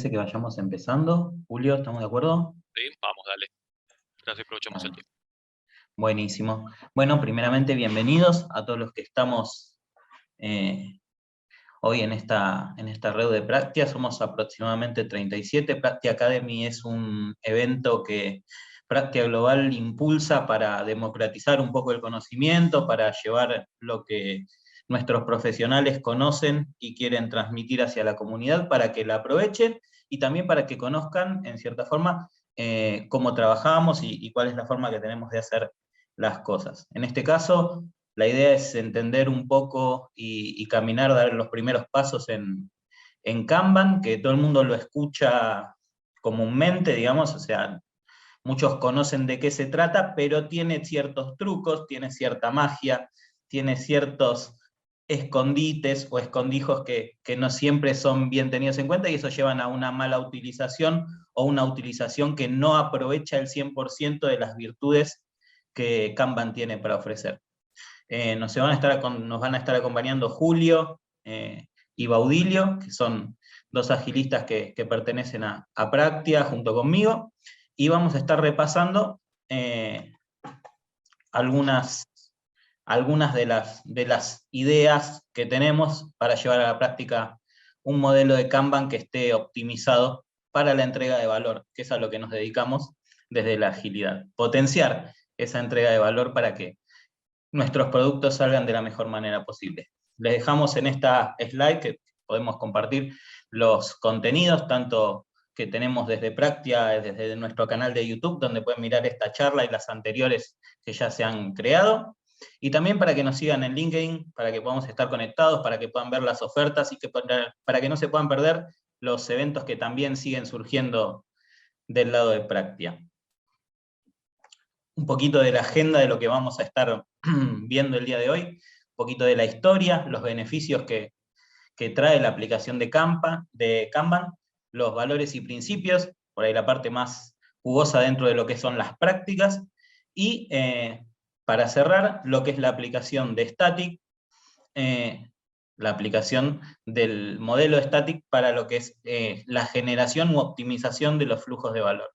parece que vayamos empezando. Julio, ¿estamos de acuerdo? Sí, vamos, dale. Gracias, aprovechamos el Dale. tiempo. Buenísimo. Bueno, primeramente, bienvenidos a todos los que estamos eh, hoy en esta red de Practia. Somos aproximadamente 37. Practia Academy es un evento que Practia Global impulsa para democratizar un poco el conocimiento, para llevar lo que nuestros profesionales conocen y quieren transmitir hacia la comunidad para que la aprovechen y también para que conozcan, en cierta forma, cómo trabajamos y cuál es la forma que tenemos de hacer las cosas. En este caso, la idea es entender un poco y caminar, dar los primeros pasos en Kanban, que todo el mundo lo escucha comúnmente, digamos, o sea, muchos conocen de qué se trata, pero tiene ciertos trucos, tiene cierta magia, tiene ciertos escondites o escondijos que no siempre son bien tenidos en cuenta y eso llevan a una mala utilización o una utilización que no aprovecha el 100% de las virtudes que Kanban tiene para ofrecer. Nos van a estar acompañando Julio y Baudilio, que son dos agilistas que pertenecen a Practia junto conmigo, y vamos a estar repasando algunas de las ideas que tenemos para llevar a la práctica un modelo de Kanban que esté optimizado para la entrega de valor, que es a lo que nos dedicamos desde la agilidad. Potenciar esa entrega de valor para que nuestros productos salgan de la mejor manera posible. Les dejamos en esta slide que podemos compartir los contenidos, tanto que tenemos desde Practia, desde nuestro canal de YouTube, donde pueden mirar esta charla y las anteriores que ya se han creado, y también para que nos sigan en LinkedIn, para que podamos estar conectados, para que puedan ver las ofertas y para que no se puedan perder los eventos que también siguen surgiendo del lado de Practia. Un poquito de la agenda de lo que vamos a estar viendo el día de hoy, un poquito de la historia, los beneficios que trae la aplicación de Kanban, los valores y principios, por ahí la parte más jugosa dentro de lo que son las prácticas, y para cerrar, lo que es la aplicación de Static, la aplicación del modelo Static para lo que es la generación u optimización de los flujos de valor.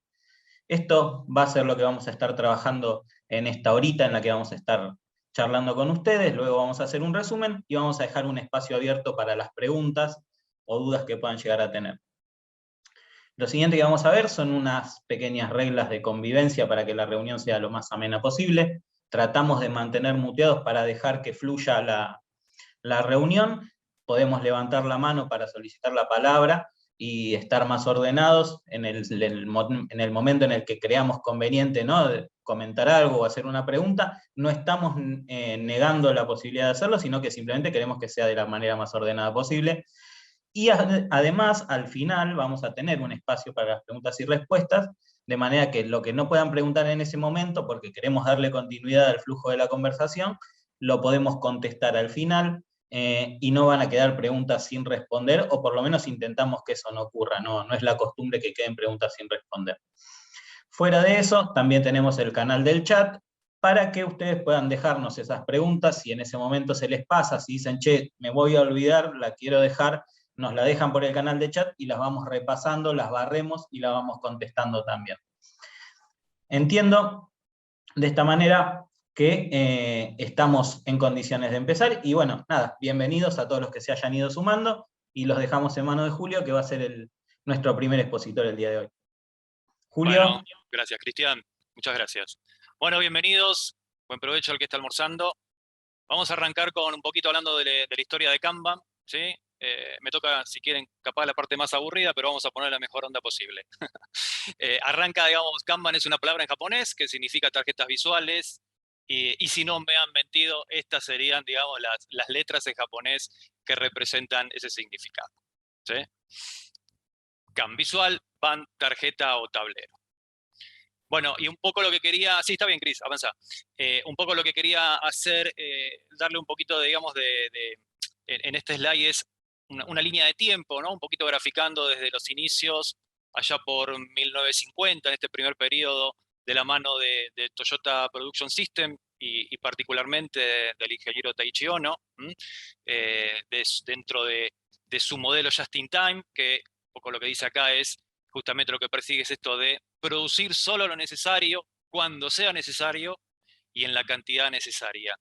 Esto va a ser lo que vamos a estar trabajando en esta horita en la que vamos a estar charlando con ustedes, luego vamos a hacer un resumen y vamos a dejar un espacio abierto para las preguntas o dudas que puedan llegar a tener. Lo siguiente que vamos a ver son unas pequeñas reglas de convivencia para que la reunión sea lo más amena posible. Tratamos de mantener muteados para dejar que fluya la reunión. Podemos levantar la mano para solicitar la palabra y estar más ordenados en el momento en el que creamos conveniente, ¿no?, de comentar algo o hacer una pregunta. No estamos negando la posibilidad de hacerlo, sino que simplemente queremos que sea de la manera más ordenada posible. Y además, al final, vamos a tener un espacio para las preguntas y respuestas, de manera que lo que no puedan preguntar en ese momento, porque queremos darle continuidad al flujo de la conversación, lo podemos contestar al final, y no van a quedar preguntas sin responder, o por lo menos intentamos que eso no ocurra, no es la costumbre que queden preguntas sin responder. Fuera de eso, también tenemos el canal del chat, para que ustedes puedan dejarnos esas preguntas, si en ese momento se les pasa, si dicen, che, me voy a olvidar, la quiero dejar, nos la dejan por el canal de chat y las vamos repasando, las barremos y las vamos contestando también. Entiendo de esta manera que estamos en condiciones de empezar, y bueno, nada, bienvenidos a todos los que se hayan ido sumando, y los dejamos en manos de Julio, que va a ser nuestro primer expositor el día de hoy. Julio. Bueno, gracias, Cristian. Muchas gracias. Bueno, bienvenidos. Buen provecho al que está almorzando. Vamos a arrancar con un poquito hablando de la historia de Kanban, ¿sí? Me toca, si quieren, capaz la parte más aburrida, pero vamos a poner la mejor onda posible. Arranca, digamos, Kanban es una palabra en japonés que significa tarjetas visuales, y si no me han mentido, estas serían, digamos, las letras en japonés que representan ese significado, ¿sí? Kan visual, pan, tarjeta o tablero. Bueno, y un poco lo que quería... Sí, está bien, Cris, avanza. Un poco lo que quería hacer, darle un poquito, digamos, en este slide es una línea de tiempo, ¿no? Un poquito graficando desde los inicios, allá por 1950, en este primer periodo, de la mano de Toyota Production System y particularmente del ingeniero Taiichi Ohno, dentro de su modelo Just in Time, que un poco lo que dice acá es, justamente lo que persigue es esto de producir solo lo necesario, cuando sea necesario, y en la cantidad necesaria.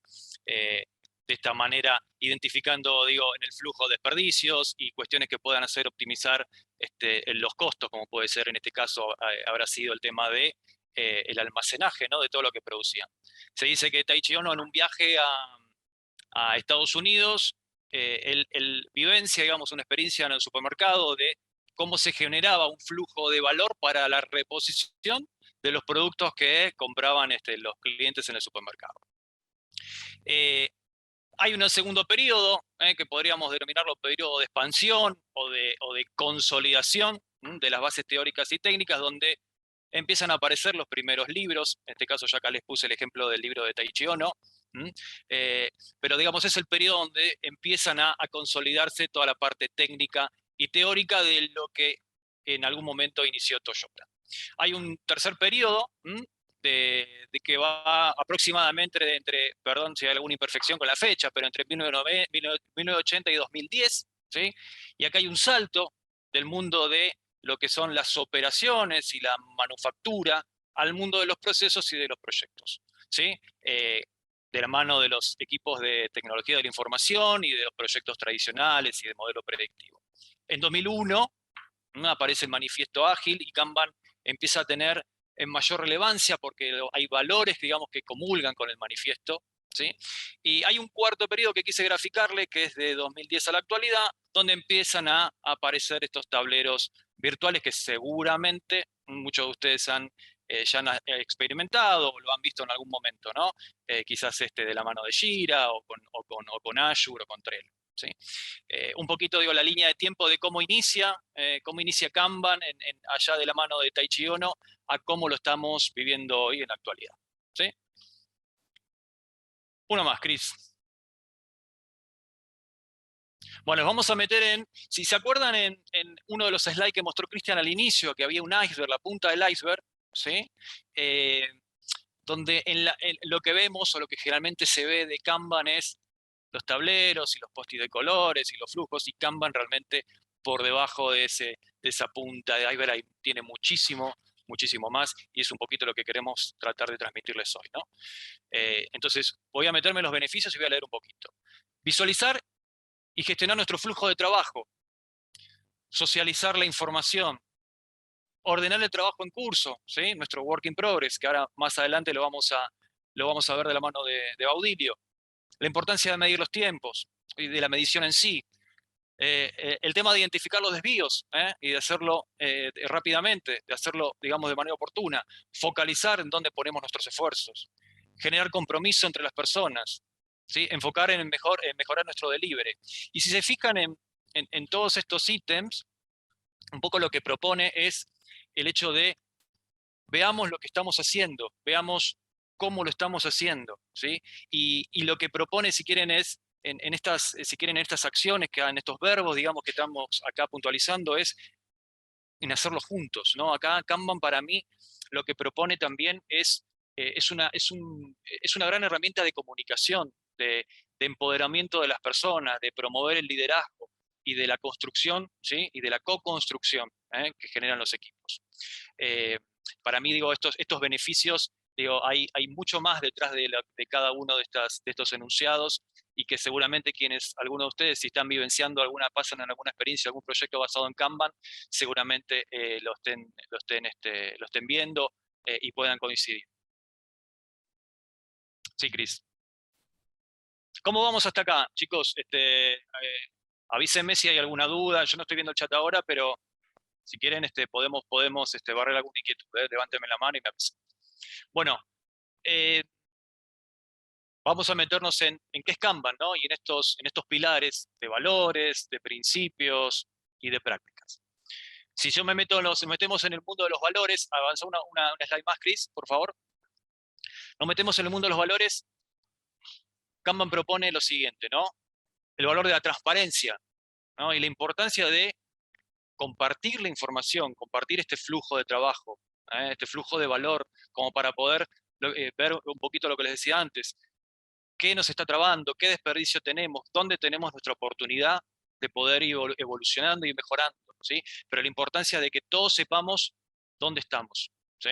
De esta manera, identificando, digo, en el flujo desperdicios y cuestiones que puedan hacer optimizar en los costos, como puede ser en este caso, habrá sido el tema de el almacenaje, ¿no? De todo lo que producían. Se dice que Taiichi Ohno en un viaje a Estados Unidos, él vivencia, digamos, una experiencia en el supermercado de cómo se generaba un flujo de valor para la reposición de los productos que compraban los clientes en el supermercado. Hay un segundo periodo, que podríamos denominarlo periodo de expansión o de consolidación de las bases teóricas y técnicas, donde empiezan a aparecer los primeros libros. En este caso ya acá les puse el ejemplo del libro de Taiichi Ohno. Pero digamos es el periodo donde empiezan a consolidarse toda la parte técnica y teórica de lo que en algún momento inició Toyota. Hay un tercer periodo de que va aproximadamente perdón si hay alguna imperfección con la fecha, pero entre 1980 y 2010, ¿sí? Y acá hay un salto del mundo de lo que son las operaciones y la manufactura al mundo de los procesos y de los proyectos, ¿sí? De la mano de los equipos de tecnología de la información y de los proyectos tradicionales y de modelo predictivo. En 2001 aparece el manifiesto ágil y Kanban empieza a tener en mayor relevancia porque hay valores, digamos, que comulgan con el manifiesto, ¿sí? Y hay un cuarto periodo que quise graficarle, que es de 2010 a la actualidad, donde empiezan a aparecer estos tableros virtuales que seguramente muchos de ustedes ya han experimentado o lo han visto en algún momento, ¿no? Quizás de la mano de Jira o con Azure o con Trello. ¿Sí? Un poquito, digo, la línea de tiempo de cómo inicia Kanban allá de la mano de Taiichi Ohno a cómo lo estamos viviendo hoy en la actualidad. ¿Sí? Uno más, Chris. Bueno, vamos a meter si se acuerdan en uno de los slides que mostró Cristian al inicio, que había un iceberg, la punta del iceberg, ¿sí? Donde lo que vemos o lo que generalmente se ve de Kanban es los tableros y los post-it de colores y los flujos, y Kanban realmente por debajo de esa punta de iceberg ahí tiene muchísimo más, y es un poquito lo que queremos tratar de transmitirles hoy, ¿no? Entonces voy a meterme en los beneficios y voy a leer un poquito. Visualizar y gestionar nuestro flujo de trabajo, socializar la información, ordenar el trabajo en curso, ¿sí? Nuestro work in progress, que ahora más adelante lo vamos a ver de la mano de Baudilio. La importancia de medir los tiempos y de la medición en sí. El tema de identificar los desvíos y de hacerlo rápidamente, de hacerlo, digamos, de manera oportuna. Focalizar en dónde ponemos nuestros esfuerzos. Generar compromiso entre las personas. ¿Sí? Enfocar en mejorar nuestro delivery. Y si se fijan en todos estos ítems, un poco lo que propone es el hecho de veamos lo que estamos haciendo, veamos cómo lo estamos haciendo, ¿sí? Y lo que propone, si quieren, es, en estas acciones, en estos verbos, digamos, que estamos acá puntualizando, es en hacerlo juntos, ¿no? Acá Kanban para mí lo que propone también es una gran herramienta de comunicación, de empoderamiento de las personas, de promover el liderazgo y de la construcción, ¿sí? Y de la co-construcción que generan los equipos. Para mí, digo, estos beneficios, digo, hay mucho más detrás de cada uno de estos enunciados, y que seguramente algunos de ustedes, si están vivenciando pasan en alguna experiencia, algún proyecto basado en Kanban, seguramente lo estén viendo y puedan coincidir. Sí, Cris. ¿Cómo vamos hasta acá, chicos? Avísenme si hay alguna duda. Yo no estoy viendo el chat ahora, pero si quieren podemos barrer alguna inquietud. Levántenme la mano y me avisen. Bueno, vamos a meternos en qué es Kanban, ¿no? Y en estos pilares de valores, de principios y de prácticas. Si yo nos metemos en el mundo de los valores, avanza una slide más, Chris, por favor. Nos metemos en el mundo de los valores. Kanban propone lo siguiente, ¿no? El valor de la transparencia, ¿no? Y la importancia de compartir la información, compartir este flujo de trabajo, este flujo de valor, como para poder ver un poquito lo que les decía antes. ¿Qué nos está trabando? ¿Qué desperdicio tenemos? ¿Dónde tenemos nuestra oportunidad de poder ir evolucionando y mejorando? ¿sí? Pero la importancia de que todos sepamos dónde estamos, ¿sí?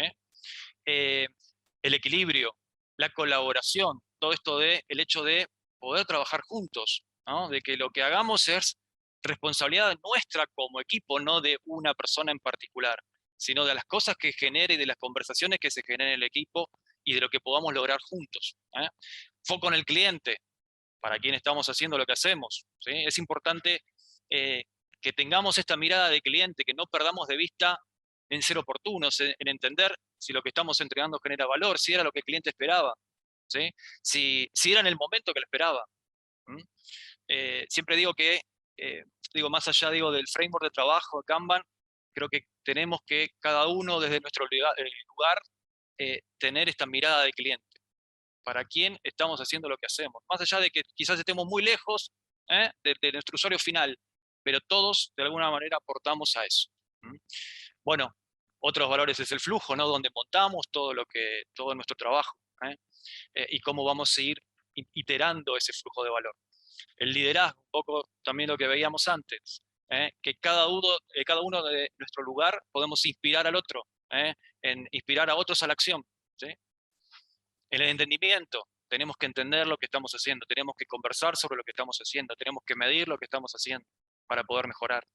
El equilibrio, la colaboración, todo esto el hecho de poder trabajar juntos, ¿no? De que lo que hagamos es responsabilidad nuestra como equipo, no de una persona en particular, sino de las cosas que genere y de las conversaciones que se generen en el equipo y de lo que podamos lograr juntos. Foco en el cliente, para quien estamos haciendo lo que hacemos, ¿sí? Es importante que tengamos esta mirada de cliente, que no perdamos de vista en ser oportunos, en entender si lo que estamos entregando genera valor, si era lo que el cliente esperaba, ¿sí? Si era en el momento que lo esperaba. Siempre digo que, más allá del framework de trabajo de Kanban, creo que tenemos que cada uno desde nuestro lugar tener esta mirada de cliente. ¿Para quién estamos haciendo lo que hacemos? Más allá de que quizás estemos muy lejos de nuestro usuario final, pero todos de alguna manera aportamos a eso. Bueno, otros valores es el flujo, ¿no? Donde montamos todo nuestro trabajo y cómo vamos a ir iterando ese flujo de valor. El liderazgo, un poco también lo que veíamos antes, que cada uno de nuestro lugar podemos inspirar al otro, en inspirar a otros a la acción, ¿sí? En el entendimiento, tenemos que entender lo que estamos haciendo, tenemos que conversar sobre lo que estamos haciendo, tenemos que medir lo que estamos haciendo para poder mejorar.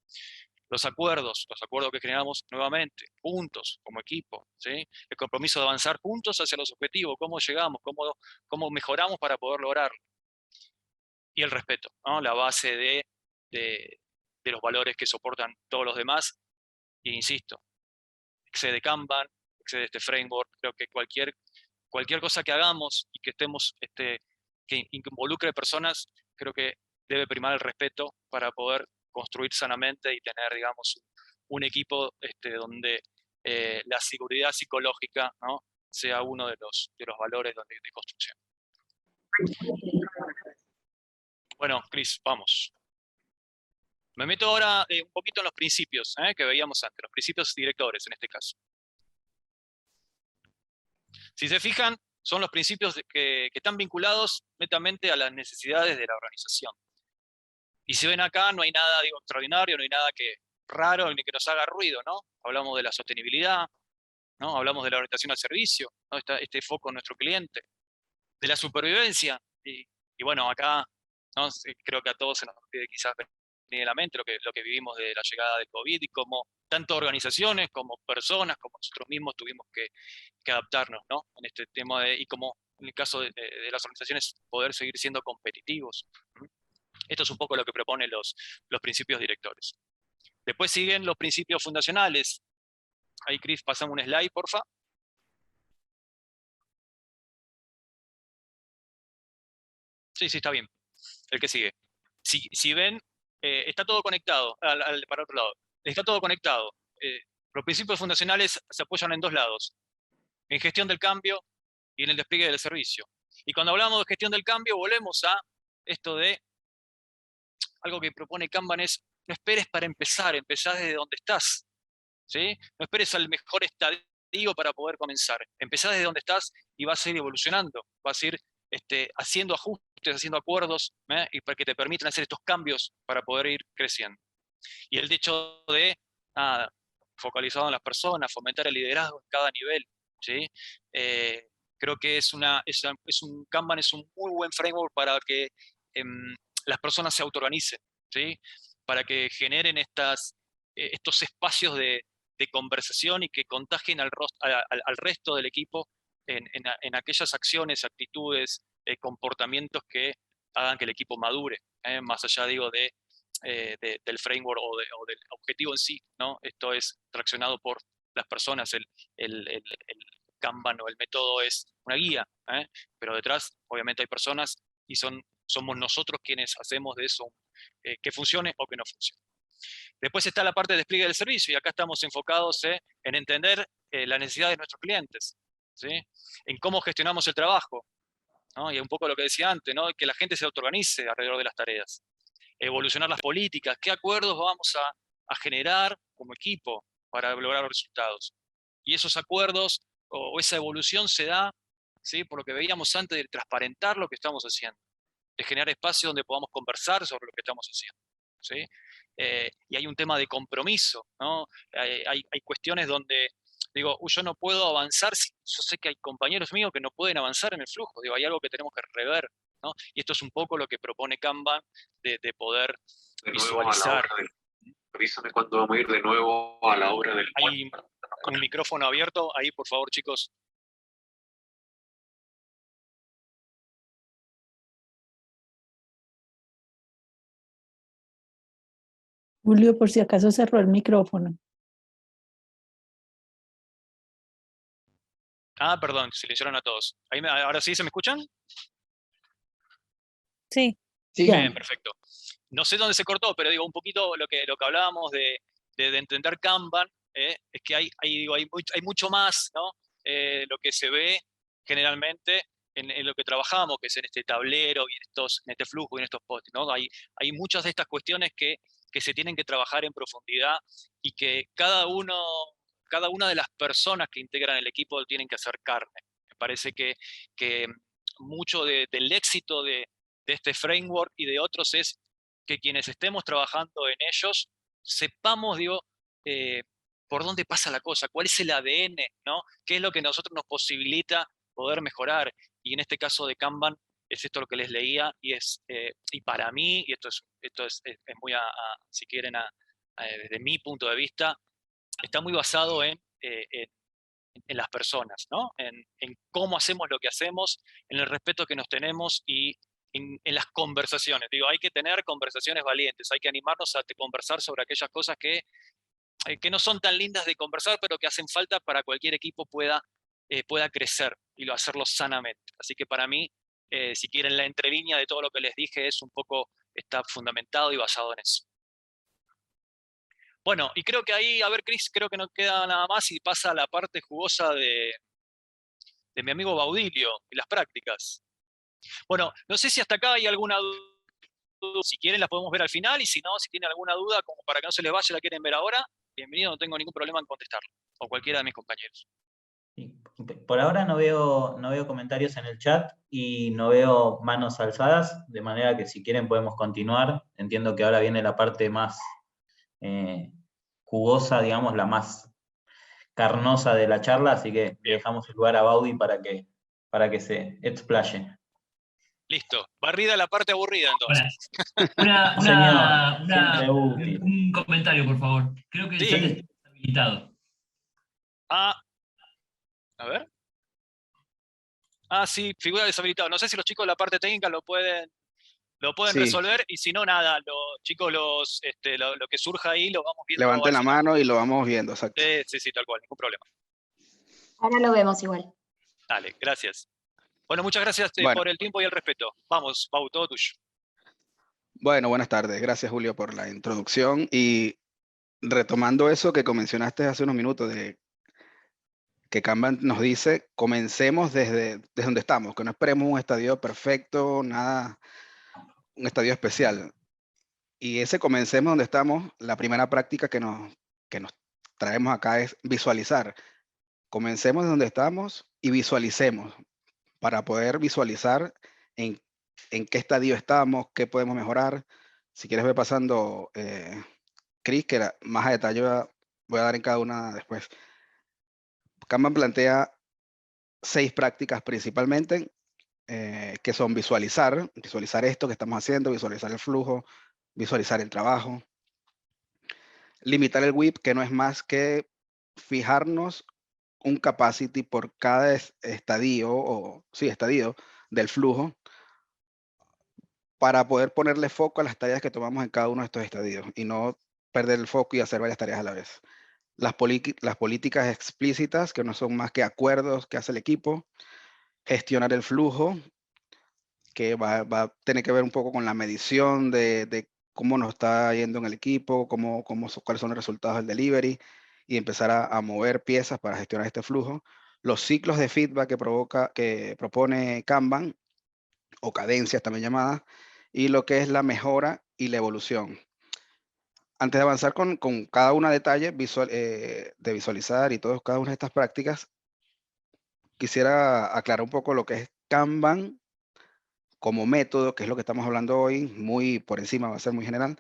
Los acuerdos que generamos nuevamente, juntos, como equipo, ¿sí? El compromiso de avanzar juntos hacia los objetivos, cómo llegamos, cómo mejoramos para poder lograrlo. Y el respeto, ¿no? La base de los valores que soportan todos los demás. E insisto, excede Kanban, excede este framework, creo que cualquier cosa que hagamos y que estemos, que involucre personas, creo que debe primar el respeto para poder construir sanamente y tener, digamos, un equipo donde la seguridad psicológica, ¿no? sea uno de los valores de construcción. Bueno, Cris, vamos. Me meto ahora un poquito en los principios que veíamos antes, los principios directores en este caso. Si se fijan, son los principios que están vinculados netamente a las necesidades de la organización. Y si ven acá, no hay nada extraordinario, no hay nada raro ni que nos haga ruido, ¿no? Hablamos de la sostenibilidad, ¿no? Hablamos de la orientación al servicio, ¿no? Este foco en nuestro cliente, de la supervivencia. Y bueno, acá, ¿no? Creo que a todos se nos pide quizás venir a la mente lo que vivimos de la llegada del COVID y cómo tanto organizaciones como personas, como nosotros mismos tuvimos que adaptarnos, ¿no? En este tema y como en el caso de las organizaciones, poder seguir siendo competitivos. Esto es un poco lo que proponen los principios directores. Después siguen los principios fundacionales. Ahí, Cris, pasamos un slide, porfa. Sí, está bien. El que sigue. Si ven, está todo conectado, para otro lado. Está todo conectado. Los principios fundacionales se apoyan en dos lados. En gestión del cambio y en el despliegue del servicio. Y cuando hablamos de gestión del cambio, volvemos a esto de algo que propone Kanban es, no esperes para empezar desde donde estás, ¿sí? No esperes al mejor estadio para poder comenzar. Empezá desde donde estás y vas a ir evolucionando, vas a ir haciendo ajustes, haciendo acuerdos, y para que te permitan hacer estos cambios para poder ir creciendo. Y el hecho de, focalizado en las personas, fomentar el liderazgo en cada nivel, ¿sí? Creo que Kanban es un muy buen framework para que las personas se autoorganicen, ¿sí? Para que generen estos espacios de conversación y que contagien al resto del equipo en aquellas acciones, actitudes, comportamientos que hagan que el equipo madure, más allá, del framework o del objetivo en sí, ¿no? Esto es traccionado por las personas, el Kanban o el método es una guía, pero detrás obviamente hay personas y somos nosotros quienes hacemos de eso que funcione o que no funcione. Después está la parte de despliegue del servicio y acá estamos enfocados en entender las necesidades de nuestros clientes, ¿sí? En cómo gestionamos el trabajo, ¿no? Y un poco lo que decía antes, ¿no? Que la gente se autoorganice alrededor de las tareas. Evolucionar las políticas, qué acuerdos vamos a generar como equipo para lograr los resultados. Y esos acuerdos o esa evolución se da, ¿sí? Por lo que veíamos antes, de transparentar lo que estamos haciendo, de generar espacios donde podamos conversar sobre lo que estamos haciendo, ¿sí? y hay un tema de compromiso, ¿no? Hay cuestiones donde digo, yo no puedo avanzar si yo sé que hay compañeros míos que no pueden avanzar en el flujo. Digo, hay algo que tenemos que rever, ¿no? Y esto es un poco lo que propone Kanban de poder visualizar. Avísame cuándo vamos a ir de nuevo a la hora del Hay un micrófono abierto ahí, por favor, chicos. Julio, por si acaso cerró el micrófono. Ah, perdón, silenciaron a todos. ¿Ahora sí se me escuchan? Sí. Bien, perfecto. No sé dónde se cortó, pero digo, un poquito lo que hablábamos de entender Kanban, es que hay mucho más, ¿no? Lo que se ve generalmente en lo que trabajamos, que es en este tablero y en este flujo y en estos posts, ¿no? Hay muchas de estas cuestiones que se tienen que trabajar en profundidad y que cada una de las personas que integran el equipo tienen que hacer carne. Me parece que mucho del éxito de este framework y de otros es que quienes estemos trabajando en ellos sepamos, por dónde pasa la cosa, cuál es el ADN, ¿no? ¿Qué es lo que a nosotros nos posibilita poder mejorar? Y en este caso de Kanban es esto lo que les leía y para mí, y esto es muy, si quieren, desde mi punto de vista, está muy basado en las personas, ¿no? En cómo hacemos lo que hacemos, en el respeto que nos tenemos y en las conversaciones. Digo, hay que tener conversaciones valientes, hay que animarnos a conversar sobre aquellas cosas que no son tan lindas de conversar, pero que hacen falta para cualquier equipo pueda crecer y hacerlo sanamente. Así que para mí, si quieren, la entrelínea de todo lo que les dije está fundamentado y basado en eso. Bueno, y creo que ahí, a ver, Cris, creo que no queda nada más y pasa a la parte jugosa de mi amigo Baudilio y las prácticas. Bueno, no sé si hasta acá hay alguna duda. Si quieren la podemos ver al final y si no, si tienen alguna duda, como para que no se les vaya, la quieren ver ahora, bienvenido, no tengo ningún problema en contestarla, o cualquiera de mis compañeros. Por ahora no veo comentarios en el chat y no veo manos alzadas, de manera que si quieren podemos continuar. Entiendo que ahora viene la parte más jugosa, digamos, la más carnosa de la charla, así que le dejamos el lugar a Baudi para que se explaye. Listo, barrida la parte aburrida entonces. Señor, siempre útil. Un comentario, por favor. Creo que el chat está deshabilitado. A ver. Sí, figura deshabilitado. No sé si los chicos de la parte técnica lo pueden Sí. resolver y si no, nada, chicos, lo que surja ahí lo vamos viendo. Levanten la mano y lo vamos viendo, exacto. Sí, tal cual, ningún problema. Ahora lo vemos igual. Dale, gracias. Bueno, muchas gracias por el tiempo y el respeto. Vamos, Pau, todo tuyo. Bueno, buenas tardes. Gracias, Julio, por la introducción. Y retomando eso que mencionaste hace unos minutos, de que Kanban nos dice, comencemos desde donde estamos, que no esperemos un estadio perfecto, nada, un estadio especial. Y ese comencemos donde estamos, la primera práctica que nos traemos acá es visualizar. Comencemos de donde estamos y visualicemos, para poder visualizar en qué estadio estamos, qué podemos mejorar. Si quieres ver pasando, Cris, que más a detalle voy a dar en cada una después. Kanban plantea 6 prácticas principalmente, que son visualizar esto que estamos haciendo, visualizar el flujo, visualizar el trabajo, limitar el WIP, que no es más que fijarnos un capacity por cada estadio del flujo, para poder ponerle foco a las tareas que tomamos en cada uno de estos estadios y no perder el foco y hacer varias tareas a la vez. Las políticas explícitas, que no son más que acuerdos que hace el equipo. Gestionar el flujo, que va a tener que ver un poco con la medición de cómo nos está yendo en el equipo, cuáles son los resultados del delivery, y empezar a mover piezas para gestionar este flujo. Los ciclos de feedback que propone Kanban, o cadencias también llamadas, y lo que es la mejora y la evolución. Antes de avanzar con cada una detalle de visualizar y cada una de estas prácticas, quisiera aclarar un poco lo que es Kanban como método, que es lo que estamos hablando hoy, muy por encima, va a ser muy general,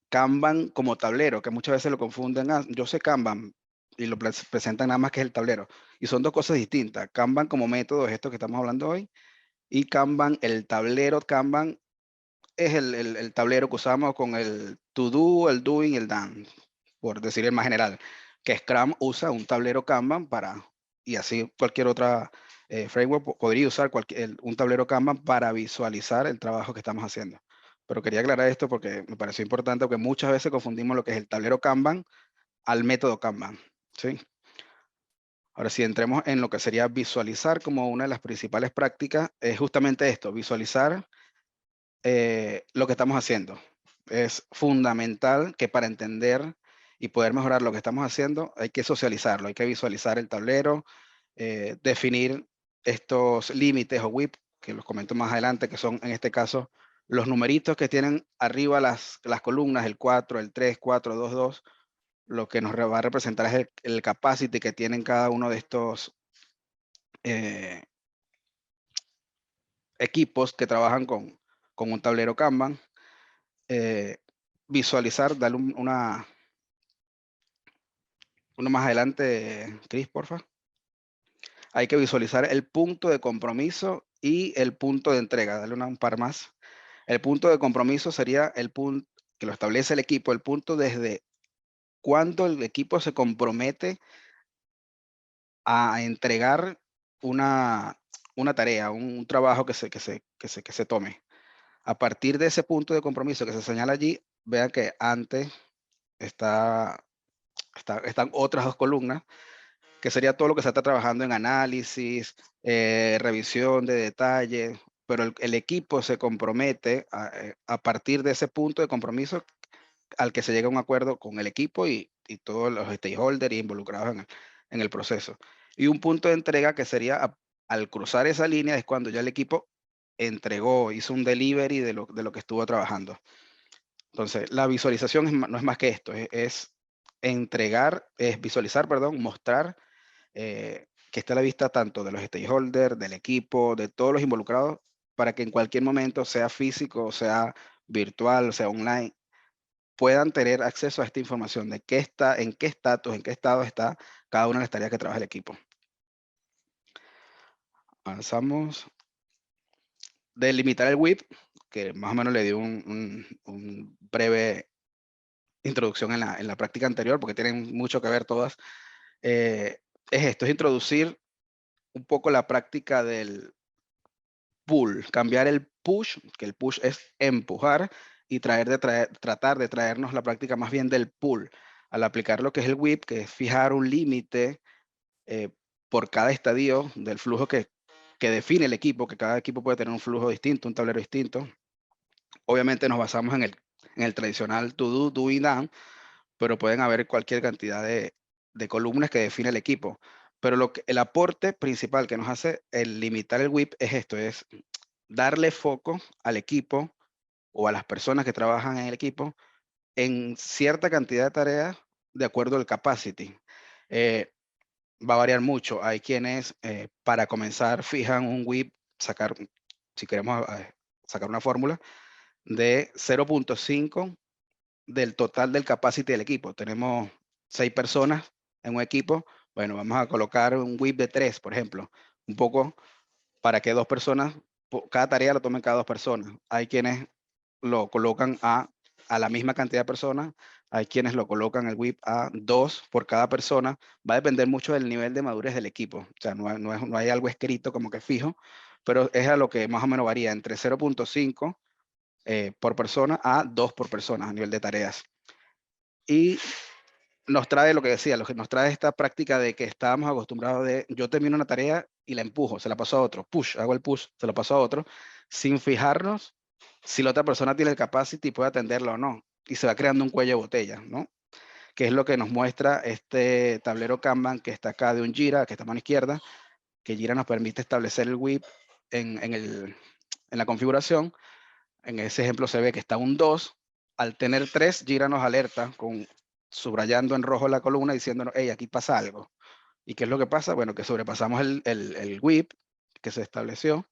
Kanban como tablero, que muchas veces lo confunden. Ah, yo sé Kanban y lo presentan nada más que es el tablero. Y son dos cosas distintas. Kanban como método es esto que estamos hablando hoy. Y Kanban, el tablero Kanban es el tablero que usamos con el to do, el doing, el done, por decir el más general. Que Scrum usa un tablero Kanban y así cualquier otra framework podría usar un tablero Kanban para visualizar el trabajo que estamos haciendo. Pero quería aclarar esto porque me pareció importante, porque muchas veces confundimos lo que es el tablero Kanban al método Kanban, ¿sí? Ahora, si entremos en lo que sería visualizar como una de las principales prácticas, es justamente esto, visualizar lo que estamos haciendo. Es fundamental que para entender y poder mejorar lo que estamos haciendo, hay que socializarlo, hay que visualizar el tablero, definir estos límites o WIP, que los comento más adelante, que son en este caso los numeritos que tienen arriba las columnas, el 4, el 3, 4, 2, 2, lo que nos va a representar es el capacity que tienen cada uno de estos equipos que trabajan con un tablero Kanban. Visualizar, darle uno más adelante, Chris, porfa. Hay que visualizar el punto de compromiso y el punto de entrega. Dale un par más. El punto de compromiso sería el punto que lo establece el equipo, el punto desde cuando el equipo se compromete a entregar una tarea, un trabajo que se tome. A partir de ese punto de compromiso que se señala allí, vean que antes están otras dos columnas, que sería todo lo que se está trabajando en análisis, revisión de detalles, pero el equipo se compromete a partir de ese punto de compromiso al que se llega a un acuerdo con el equipo y todos los stakeholders involucrados en el proceso. Y un punto de entrega que sería al cruzar esa línea es cuando ya el equipo entregó, hizo un delivery de lo que estuvo trabajando. Entonces, la visualización no es más que esto, es visualizar, perdón, mostrar que esté a la vista tanto de los stakeholders, del equipo, de todos los involucrados, para que en cualquier momento, sea físico, sea virtual, sea online, puedan tener acceso a esta información de en qué estatus, en qué estado está cada una de las tareas que trabaja el equipo. Avanzamos. Delimitar el WIP, que más o menos le dio un breve introducción en la práctica anterior, porque tienen mucho que ver todas. Es esto, es introducir un poco la práctica del pull, cambiar el push, que el push es empujar, y tratar de traernos la práctica más bien del pull, al aplicar lo que es el WIP, que es fijar un límite por cada estadio del flujo que define el equipo, que cada equipo puede tener un flujo distinto, un tablero distinto. Obviamente nos basamos en el tradicional to do, do y done, pero pueden haber cualquier cantidad de columnas que define el equipo. Pero el aporte principal que nos hace el limitar el WIP es esto, es darle foco al equipo o a las personas que trabajan en el equipo en cierta cantidad de tareas de acuerdo al capacity. Va a variar mucho. Hay quienes para comenzar fijan un WIP, si queremos sacar una fórmula, de 0.5 del total del capacity del equipo. Tenemos 6 personas en un equipo. Bueno, vamos a colocar un WIP de 3, por ejemplo. Un poco para que cada tarea lo tomen cada 2 personas. Hay quienes lo colocan a la misma cantidad de personas. Hay quienes lo colocan el WIP a 2 por cada persona. Va a depender mucho del nivel de madurez del equipo. O sea, no hay algo escrito como que fijo, pero es a lo que más o menos varía entre 0.5 por persona a 2 por persona a nivel de tareas. Y nos trae lo que decía, nos trae esta práctica de que estábamos acostumbrados de yo termino una tarea y la empujo, se la paso a otro, hago el push, se lo paso a otro, sin fijarnos si la otra persona tiene el capacity y puede atenderlo o no. Y se va creando un cuello de botella, ¿no? Que es lo que nos muestra este tablero Kanban que está acá de un Jira, que está a mano izquierda, que Jira nos permite establecer el WIP en la configuración. En ese ejemplo se ve que está un 2. Al tener 3, Jira nos alerta subrayando en rojo la columna diciéndonos, hey, aquí pasa algo. ¿Y qué es lo que pasa? Bueno, que sobrepasamos el WIP que se estableció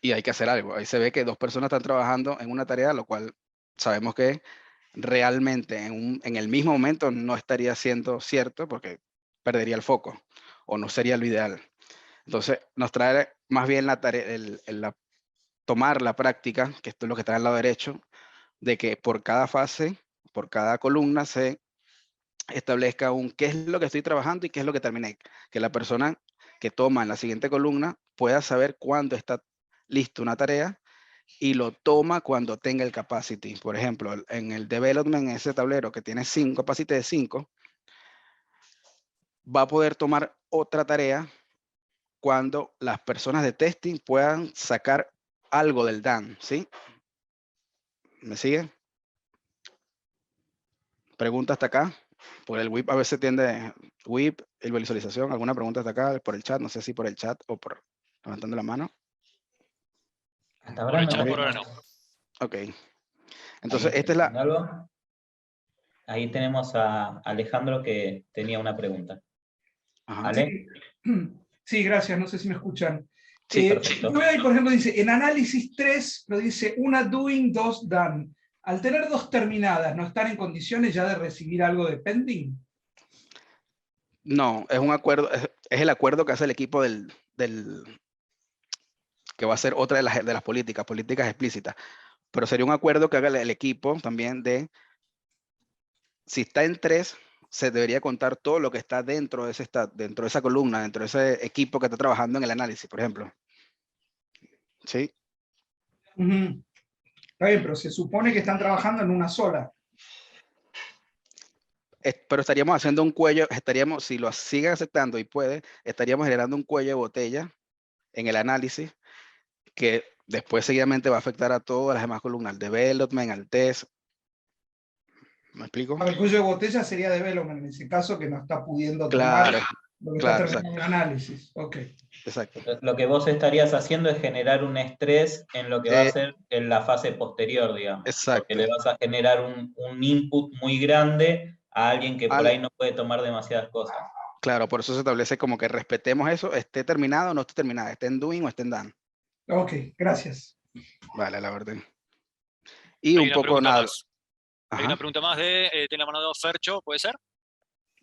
y hay que hacer algo. Ahí se ve que 2 personas están trabajando en una tarea, lo cual sabemos que realmente en el mismo momento no estaría siendo cierto porque perdería el foco o no sería lo ideal. Entonces nos trae más bien la tarea, tomar la práctica, que esto es lo que está al lado derecho, de que por cada fase, por cada columna se establezca qué es lo que estoy trabajando y qué es lo que terminé. Que la persona que toma en la siguiente columna pueda saber cuándo está listo una tarea y lo toma cuando tenga el capacity. Por ejemplo, en el development, en ese tablero que tiene capacity de 5, va a poder tomar otra tarea cuando las personas de testing puedan sacar algo del done, ¿sí? ¿Me sigue? Pregunta hasta acá. Por el WIP a veces tiende WIP y visualización. ¿Alguna pregunta hasta acá por el chat? No sé si por el chat o por levantando la mano. Hasta Por ahora el no chat, por ahora tenemos. no. Ok. Entonces, Ahí esta es la... algo. Ahí tenemos a Alejandro que tenía una pregunta. Ajá. ¿Ale? Sí, gracias, no sé si me escuchan. Sí, perfecto. Yo veo ahí, por ejemplo, dice, en análisis 3, lo dice una doing, 2 done. Al tener 2 terminadas, ¿no están en condiciones ya de recibir algo de pending? No, es un acuerdo, es el acuerdo que hace el equipo que va a ser otra de las políticas explícitas. Pero sería un acuerdo que haga el equipo también de, si está en 3, se debería contar todo lo que está dentro de esa columna, dentro de ese equipo que está trabajando en el análisis, por ejemplo. ¿Sí? Está bien, pero se supone que están trabajando en una sola. Pero estaríamos haciendo un cuello, si lo siguen aceptando y puede, estaríamos generando un cuello de botella en el análisis que después seguidamente va a afectar a todas las demás columnas, al development, al test. ¿Me explico? A ver, el cuello de botella sería development en ese caso, que no está pudiendo Claro, tomar lo que claro, está terminando el análisis. Ok. Exacto. Lo que vos estarías haciendo es generar un estrés en lo que va a ser en la fase posterior, digamos. Exacto. Porque le vas a generar un input muy grande a alguien que por ahí no puede tomar demasiadas cosas. Claro, por eso se establece como que respetemos eso, esté terminado o no esté terminado, esté en doing o esté en done. Ok, gracias. Vale, la orden. Y Hay un una poco pregunta nada. más. Ajá. Hay una pregunta más de la mano de Fercho, ¿puede ser?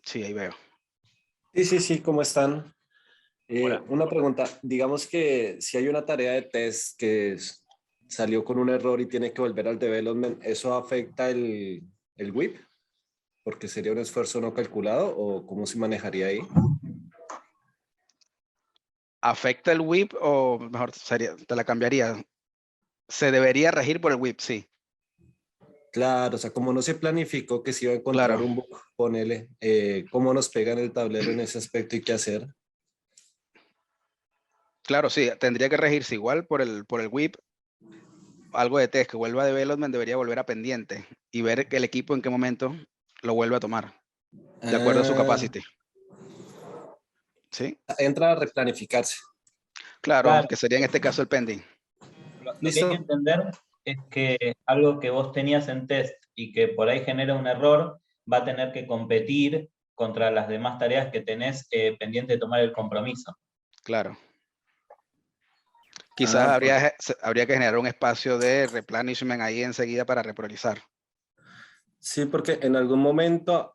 Sí, ahí veo. Sí, ¿cómo están? Hola. Una pregunta, digamos que si hay una tarea de test que salió con un error y tiene que volver al development, ¿eso afecta el WIP? ¿Porque sería un esfuerzo no calculado o cómo se manejaría ahí? ¿Afecta el WIP o mejor te la cambiaría? Se debería regir por el WIP, sí. Claro, o sea, como no se planificó que se iba a encontrar un bug, ponele, ¿cómo nos pega en el tablero en ese aspecto y qué hacer? Claro, sí, tendría que regirse igual por el WIP. Algo de test que vuelva a development debería volver a pendiente y ver que el equipo en qué momento lo vuelve a tomar, de acuerdo a su capacity. ¿Sí? Entra a replanificarse. Claro, que sería en este caso el pending. Lo que hay que entender es que algo que vos tenías en test y que por ahí genera un error, va a tener que competir contra las demás tareas que tenés pendiente de tomar el compromiso. Claro. Quizás habría que generar un espacio de replenishment ahí enseguida para repriorizar. Sí, porque en algún momento,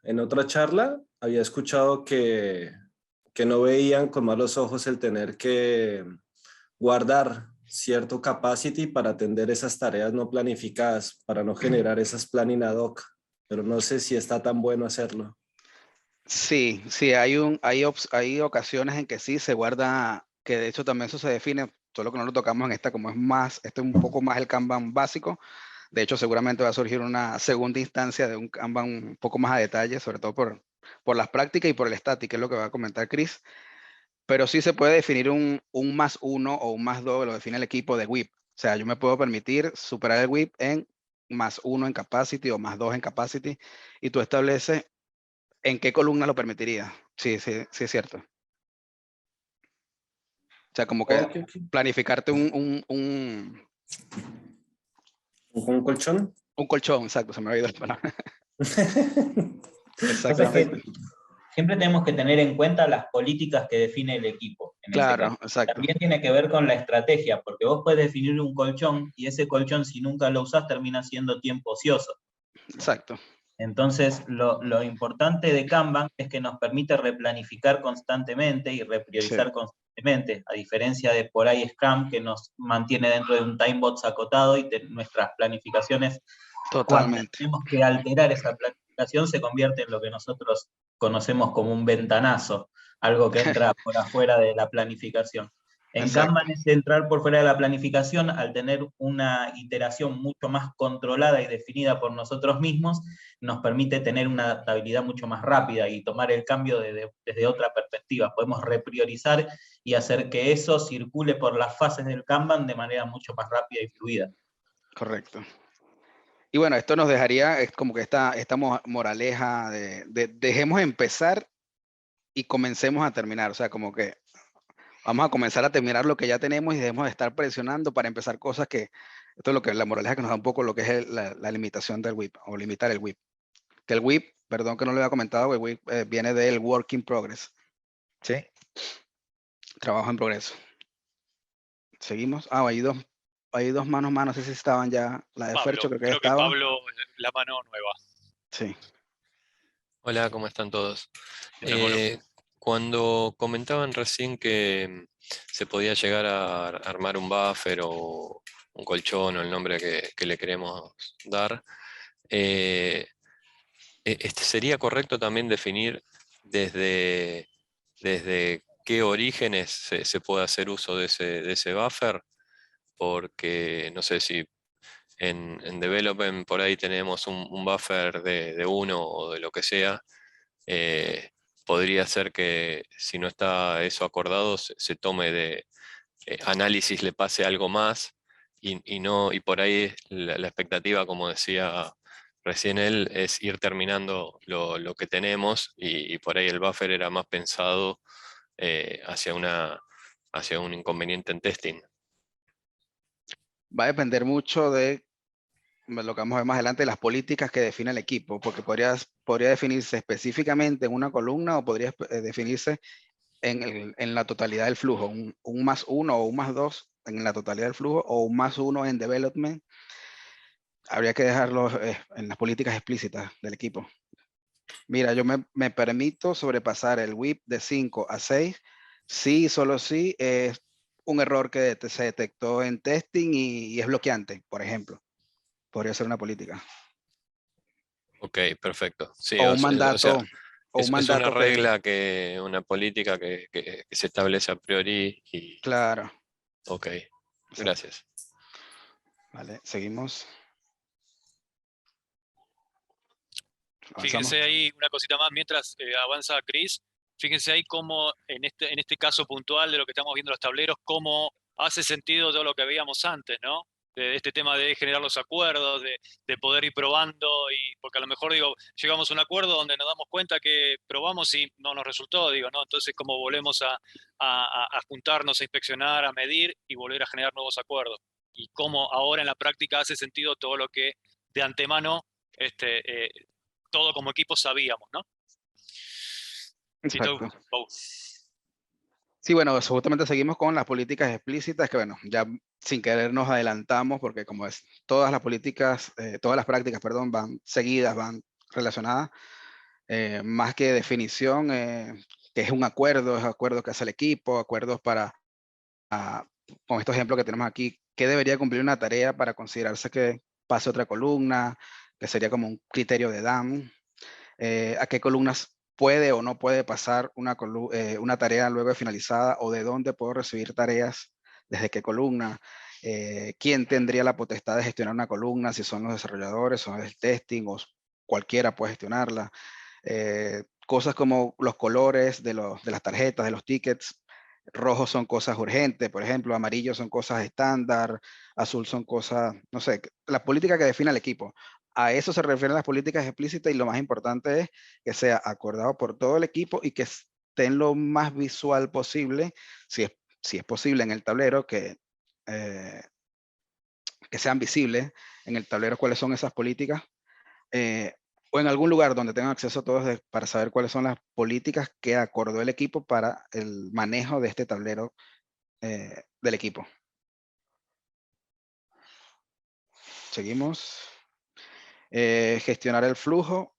en otra charla, había escuchado que no veían con malos ojos el tener que guardar cierto capacity para atender esas tareas no planificadas, para no generar esas planning ad hoc, pero no sé si está tan bueno hacerlo. Sí, hay ocasiones en que sí se guarda, que de hecho también eso se define, solo que no lo tocamos en esta, como este es un poco más el Kanban básico. De hecho, seguramente va a surgir una segunda instancia de un Kanban un poco más a detalle, sobre todo por las prácticas y por el static, que es lo que va a comentar Chris. Pero sí se puede definir un +1 o un +2, lo define el equipo de WIP. O sea, yo me puedo permitir superar el WIP en +1 en capacity o +2 en capacity, y tú estableces en qué columna lo permitiría. Sí, es cierto. O sea, como que planificarte un colchón. Un colchón, exacto, se me había ido la palabra. Exactamente. Siempre tenemos que tener en cuenta las políticas que define el equipo. en Claro, este caso. exacto. También tiene que ver con la estrategia, porque vos puedes definir un colchón y ese colchón, si nunca lo usás, termina siendo tiempo ocioso. Exacto. Entonces, lo importante de Kanban es que nos permite replanificar constantemente y repriorizar Sí. constantemente, a diferencia de por ahí Scrum, que nos mantiene dentro de un timebox acotado y nuestras planificaciones, cuando Totalmente. tenemos que alterar esa planificación, se convierte en lo que nosotros conocemos como un ventanazo, algo que entra por afuera de la planificación. En Exacto. Kanban es entrar por fuera de la planificación al tener una iteración mucho más controlada y definida por nosotros mismos, nos permite tener una adaptabilidad mucho más rápida y tomar el cambio desde otra perspectiva. Podemos repriorizar y hacer que eso circule por las fases del Kanban de manera mucho más rápida y fluida. Correcto. Y bueno, esto nos dejaría, es como que esta moraleja de dejemos empezar y comencemos a terminar. O sea, como que vamos a comenzar a terminar lo que ya tenemos y dejemos de estar presionando para empezar cosas que, esto es lo que la moraleja que nos da un poco lo que es la limitación del WIP o limitar el WIP. Que el WIP, perdón que no lo había comentado, el WIP viene del Work in Progress. ¿Sí? Trabajo en progreso. Seguimos. Ah, hay dos manos, no sé si estaban ya. La de Fercho creo que ya creo que estaba. Pablo, la mano nueva. Sí. Hola, ¿cómo están todos? ¿Qué tal, Pablo? Cuando comentaban recién que se podía llegar a armar un buffer o un colchón o el nombre que le queremos dar, ¿sería correcto también definir desde qué orígenes se puede hacer uso de ese buffer? Porque no sé si en development por ahí tenemos un buffer de uno o de lo que sea. Podría ser que si no está eso acordado, se tome de análisis, le pase algo más y por ahí la expectativa, como decía recién él, es ir terminando lo que tenemos y por ahí el buffer era más pensado hacia un inconveniente en testing. Va a depender mucho de lo que vamos a ver más adelante, las políticas que define el equipo, porque podría definirse específicamente en una columna o podría definirse en la totalidad del flujo, un +1 o un +2 en la totalidad del flujo o un +1 en development. Habría que dejarlo en las políticas explícitas del equipo. Mira, yo me permito sobrepasar el WIP de 5 a 6, sí, solo sí, es un error que se detectó en testing y es bloqueante, por ejemplo. Podría ser una política. Ok, perfecto. Sí, O un mandato. Es una regla, una política que se establece a priori y... Claro. Ok, gracias. Vale, seguimos. Fíjense ahí una cosita más mientras avanza Chris. Fíjense ahí cómo en este caso puntual de lo que estamos viendo en los tableros, cómo hace sentido todo lo que veíamos antes, ¿no? De este tema de generar los acuerdos, de poder ir probando, porque a lo mejor llegamos a un acuerdo donde nos damos cuenta que probamos y no nos resultó, ¿no? Entonces, cómo volvemos a juntarnos, a inspeccionar, a medir y volver a generar nuevos acuerdos. Y cómo ahora en la práctica hace sentido todo lo que de antemano todo como equipo sabíamos, ¿no? Exacto. Sí, bueno, justamente seguimos con las políticas explícitas, que bueno, ya sin querer nos adelantamos, porque como es, todas las prácticas, perdón, van seguidas, van relacionadas, más que definición, que es un acuerdo, es acuerdos que hace el equipo, acuerdos con estos ejemplos que tenemos aquí, ¿qué debería cumplir una tarea para considerarse que pase otra columna? Que sería como un criterio de DAM. ¿A qué columnas puede o no puede pasar una tarea luego de finalizada? ¿O de dónde puedo recibir tareas? ¿Desde qué columna? ¿Quién tendría la potestad de gestionar una columna? Si son los desarrolladores, son el testing, o cualquiera puede gestionarla. Cosas como los colores de las tarjetas, de los tickets. Rojos son cosas urgentes, por ejemplo, amarillos son cosas estándar, azul son cosas, no sé, la política que define el equipo. A eso se refieren las políticas explícitas y lo más importante es que sea acordado por todo el equipo y que estén lo más visual posible, si es posible en el tablero, que sean visibles en el tablero cuáles son esas políticas, o en algún lugar donde tengan acceso todos para saber cuáles son las políticas que acordó el equipo para el manejo de este tablero del equipo. Seguimos. Gestionar el flujo.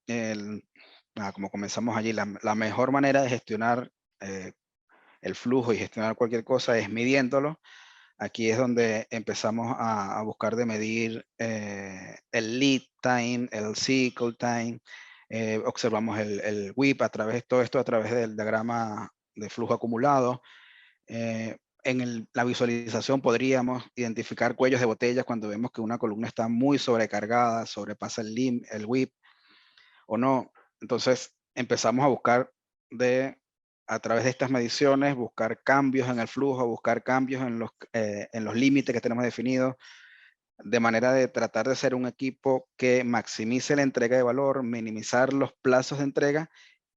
Como comenzamos allí, la mejor manera de gestionar el flujo y gestionar cualquier cosa es midiéndolo. Aquí es donde empezamos a buscar de medir el lead time, el cycle time. Observamos el WIP a través, todo esto a través del diagrama de flujo acumulado. En la visualización podríamos identificar cuellos de botella cuando vemos que una columna está muy sobrecargada, sobrepasa el WIP o no. Entonces empezamos a buscar a través de estas mediciones, buscar cambios en el flujo, buscar cambios en los límites que tenemos definidos, de manera de tratar de ser un equipo que maximice la entrega de valor, minimizar los plazos de entrega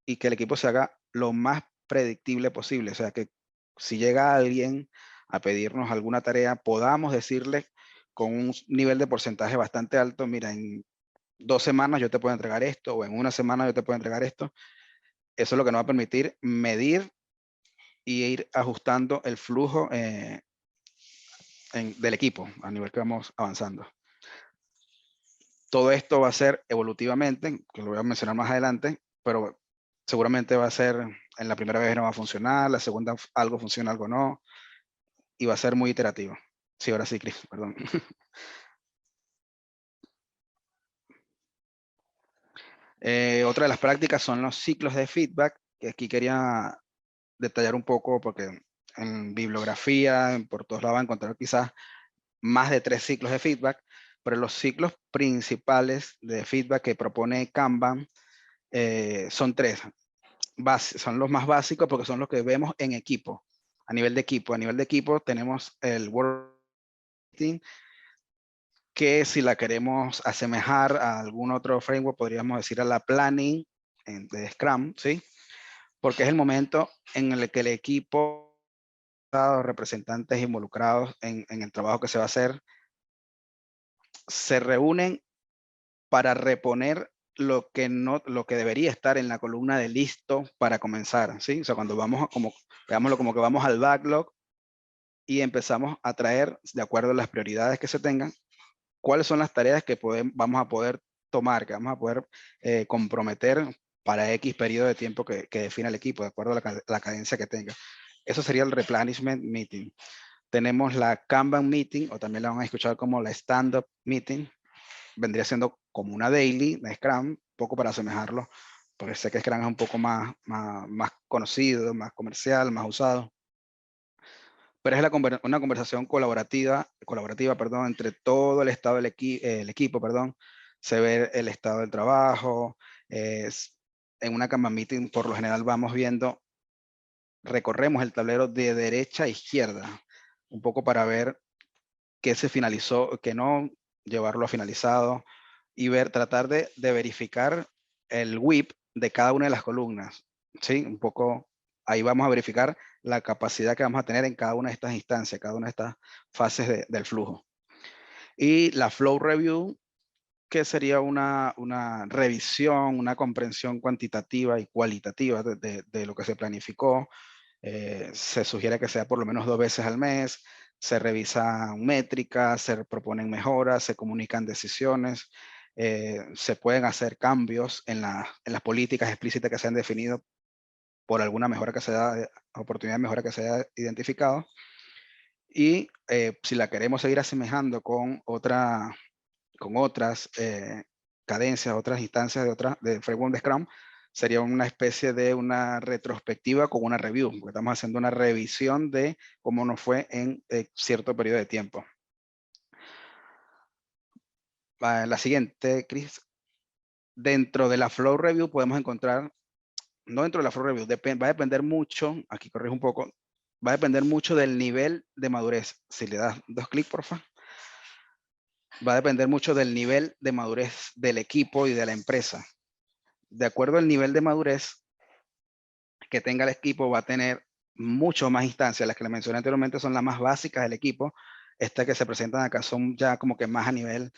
y que el equipo se haga lo más predictible posible. O sea, que si llega alguien a pedirnos alguna tarea, podamos decirle con un nivel de porcentaje bastante alto, mira, en 2 semanas yo te puedo entregar esto, o en 1 semana yo te puedo entregar esto. Eso es lo que nos va a permitir medir y ir ajustando el flujo del equipo a nivel que vamos avanzando. Todo esto va a ser evolutivamente, que lo voy a mencionar más adelante, pero seguramente va a ser, en la primera vez no va a funcionar, la segunda algo funciona, algo no, y va a ser muy iterativo. Sí, ahora sí, Chris, perdón. Otra de las prácticas son los ciclos de feedback, que aquí quería detallar un poco porque en bibliografía, por todos lados va a encontrar quizás más de 3 ciclos de feedback, pero los ciclos principales de feedback que propone Kanban son 3. Son los más básicos porque son los que vemos en equipo, a nivel de equipo. A nivel de equipo tenemos el Work Meeting, que si la queremos asemejar a algún otro framework, podríamos decir a la Planning de Scrum, ¿sí? Porque es el momento en el que el equipo, representantes involucrados en el trabajo que se va a hacer, se reúnen para reponer lo que debería estar en la columna de listo para comenzar, ¿sí? O sea, cuando vamos veámoslo como que vamos al backlog y empezamos a traer, de acuerdo a las prioridades que se tengan, cuáles son las tareas que vamos a poder tomar, que vamos a poder comprometer para X periodo de tiempo que defina el equipo, de acuerdo a la cadencia que tenga. Eso sería el replenishment meeting. Tenemos la Kanban meeting, o también la van a escuchar como la stand-up meeting. Vendría siendo como una daily de Scrum, un poco para asemejarlo, porque sé que Scrum es un poco más conocido, más comercial, más usado. Pero es una conversación colaborativa, entre todo el estado del equipo. Se ve el estado del trabajo. En una Kanban meeting, por lo general, vamos viendo, recorremos el tablero de derecha a izquierda, un poco para ver qué se finalizó, qué no, llevarlo a finalizado y tratar de verificar el WIP de cada una de las columnas. ¿Sí? Un poco, ahí vamos a verificar la capacidad que vamos a tener en cada una de estas instancias, cada una de estas fases del flujo. Y la Flow Review, que sería una revisión, una comprensión cuantitativa y cualitativa de lo que se planificó. Se sugiere que sea por lo menos 2 veces al mes. Se revisan métricas, se proponen mejoras, se comunican decisiones, se pueden hacer cambios en las políticas explícitas que se han definido por alguna mejora que oportunidad de mejora que se haya identificado. Y si la queremos seguir asemejando con otras cadencias, otras instancias de framework de Scrum, sería una especie de una retrospectiva con una review, porque estamos haciendo una revisión de cómo nos fue en cierto periodo de tiempo. La siguiente, Chris. Dentro de la Flow Review podemos encontrar, no dentro de la Flow Review, va a depender mucho, aquí corrijo un poco, va a depender mucho del nivel de madurez. Si le das 2 clics, por favor. Va a depender mucho del nivel de madurez del equipo y de la empresa. De acuerdo al nivel de madurez que tenga el equipo, va a tener mucho más instancias. Las que le mencioné anteriormente son las más básicas del equipo. Estas que se presentan acá son ya como que más a nivel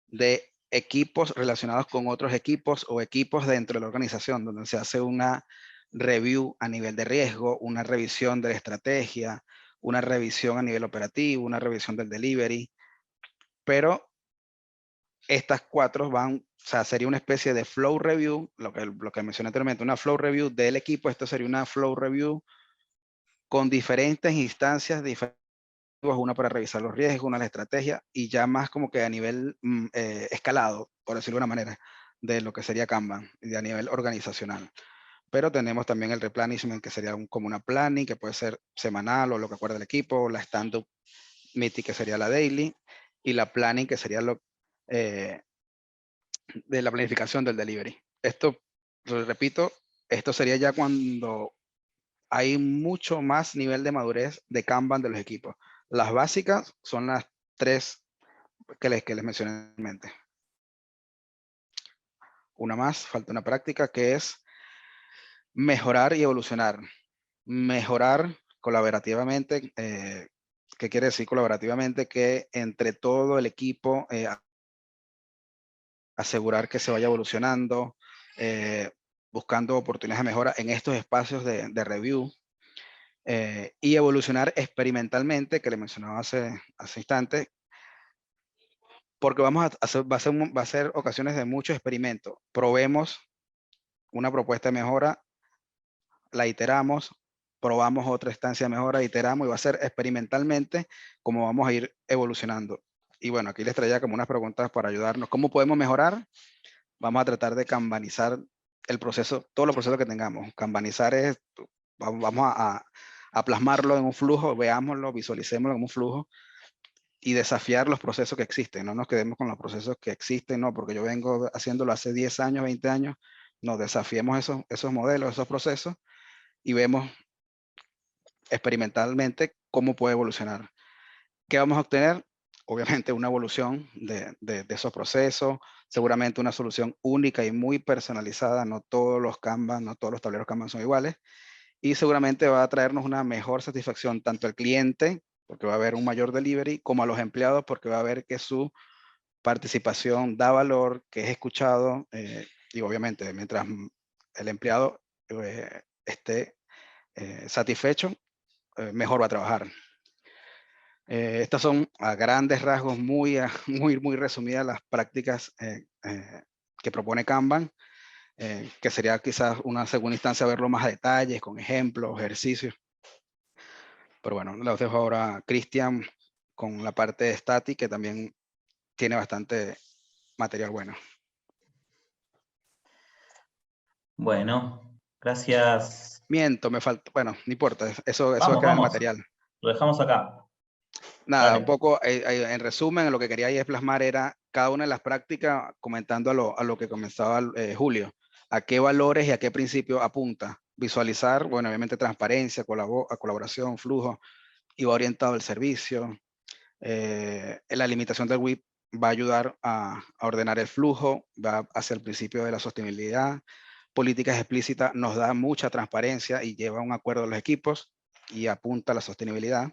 de equipos relacionados con otros equipos o equipos dentro de la organización, donde se hace una review a nivel de riesgo, una revisión de la estrategia, una revisión a nivel operativo, una revisión del delivery, pero estas 4 van, o sea, sería una especie de flow review, lo que mencioné anteriormente, una flow review del equipo. Esto sería una flow review con diferentes instancias, una para revisar los riesgos, una la estrategia, y ya más como que a nivel escalado, por decirlo de una manera, de lo que sería Kanban, y a nivel organizacional. Pero tenemos también el replenishment, que sería como una planning, que puede ser semanal o lo que acuerda el equipo, la stand-up meeting, que sería la daily, y la planning, que sería lo de la planificación del delivery. Esto, lo repito, esto sería ya cuando hay mucho más nivel de madurez de Kanban de los equipos. Las básicas son las 3 que les mencioné en mente. Una más, falta una práctica, que es mejorar y evolucionar. Mejorar colaborativamente. ¿Qué quiere decir colaborativamente? Que entre todo el equipo asegurar que se vaya evolucionando, buscando oportunidades de mejora en estos espacios de review, y evolucionar experimentalmente, que le mencionaba hace instantes, porque va a ser ocasiones de mucho experimento. Probemos una propuesta de mejora, la iteramos, probamos otra instancia de mejora, iteramos, y va a ser experimentalmente como vamos a ir evolucionando. Y bueno, aquí les traía como unas preguntas para ayudarnos. ¿Cómo podemos mejorar? Vamos a tratar de kanbanizar el proceso, todos los procesos que tengamos. Kanbanizar es, vamos a plasmarlo en un flujo, veámoslo, visualicémoslo en un flujo, y desafiar los procesos que existen. No nos quedemos con los procesos que existen, no, porque yo vengo haciéndolo hace 10 años, 20 años. No, desafiemos esos modelos, esos procesos, y vemos experimentalmente cómo puede evolucionar. ¿Qué vamos a obtener? Obviamente una evolución de esos procesos, seguramente una solución única y muy personalizada. No todos los Kanban, no todos los tableros Kanban son iguales, y seguramente va a traernos una mejor satisfacción tanto al cliente, porque va a haber un mayor delivery, como a los empleados, porque va a ver que su participación da valor, que es escuchado, y obviamente mientras el empleado esté satisfecho, mejor va a trabajar. Estas son a grandes rasgos, muy resumidas, las prácticas que propone Kanban, que sería quizás una segunda instancia verlo más a detalles, con ejemplos, ejercicios. Pero bueno, los dejo ahora a Cristian con la parte de Static, que también tiene bastante material bueno. Bueno, gracias. Miento, me falta, bueno, no importa, eso va a quedar en Vamos, material. lo dejamos acá. Nada, Dale. un poco, en resumen, lo que quería ahí plasmar era cada una de las prácticas, comentando a lo que comenzaba Julio, a qué valores y a qué principios apunta. Visualizar, bueno, obviamente transparencia, colaboración, flujo, y va orientado al servicio. La limitación del WIP va a ayudar a ordenar el flujo, va hacia el principio de la sostenibilidad. Políticas explícitas nos da mucha transparencia y lleva a un acuerdo de los equipos y apunta a la sostenibilidad.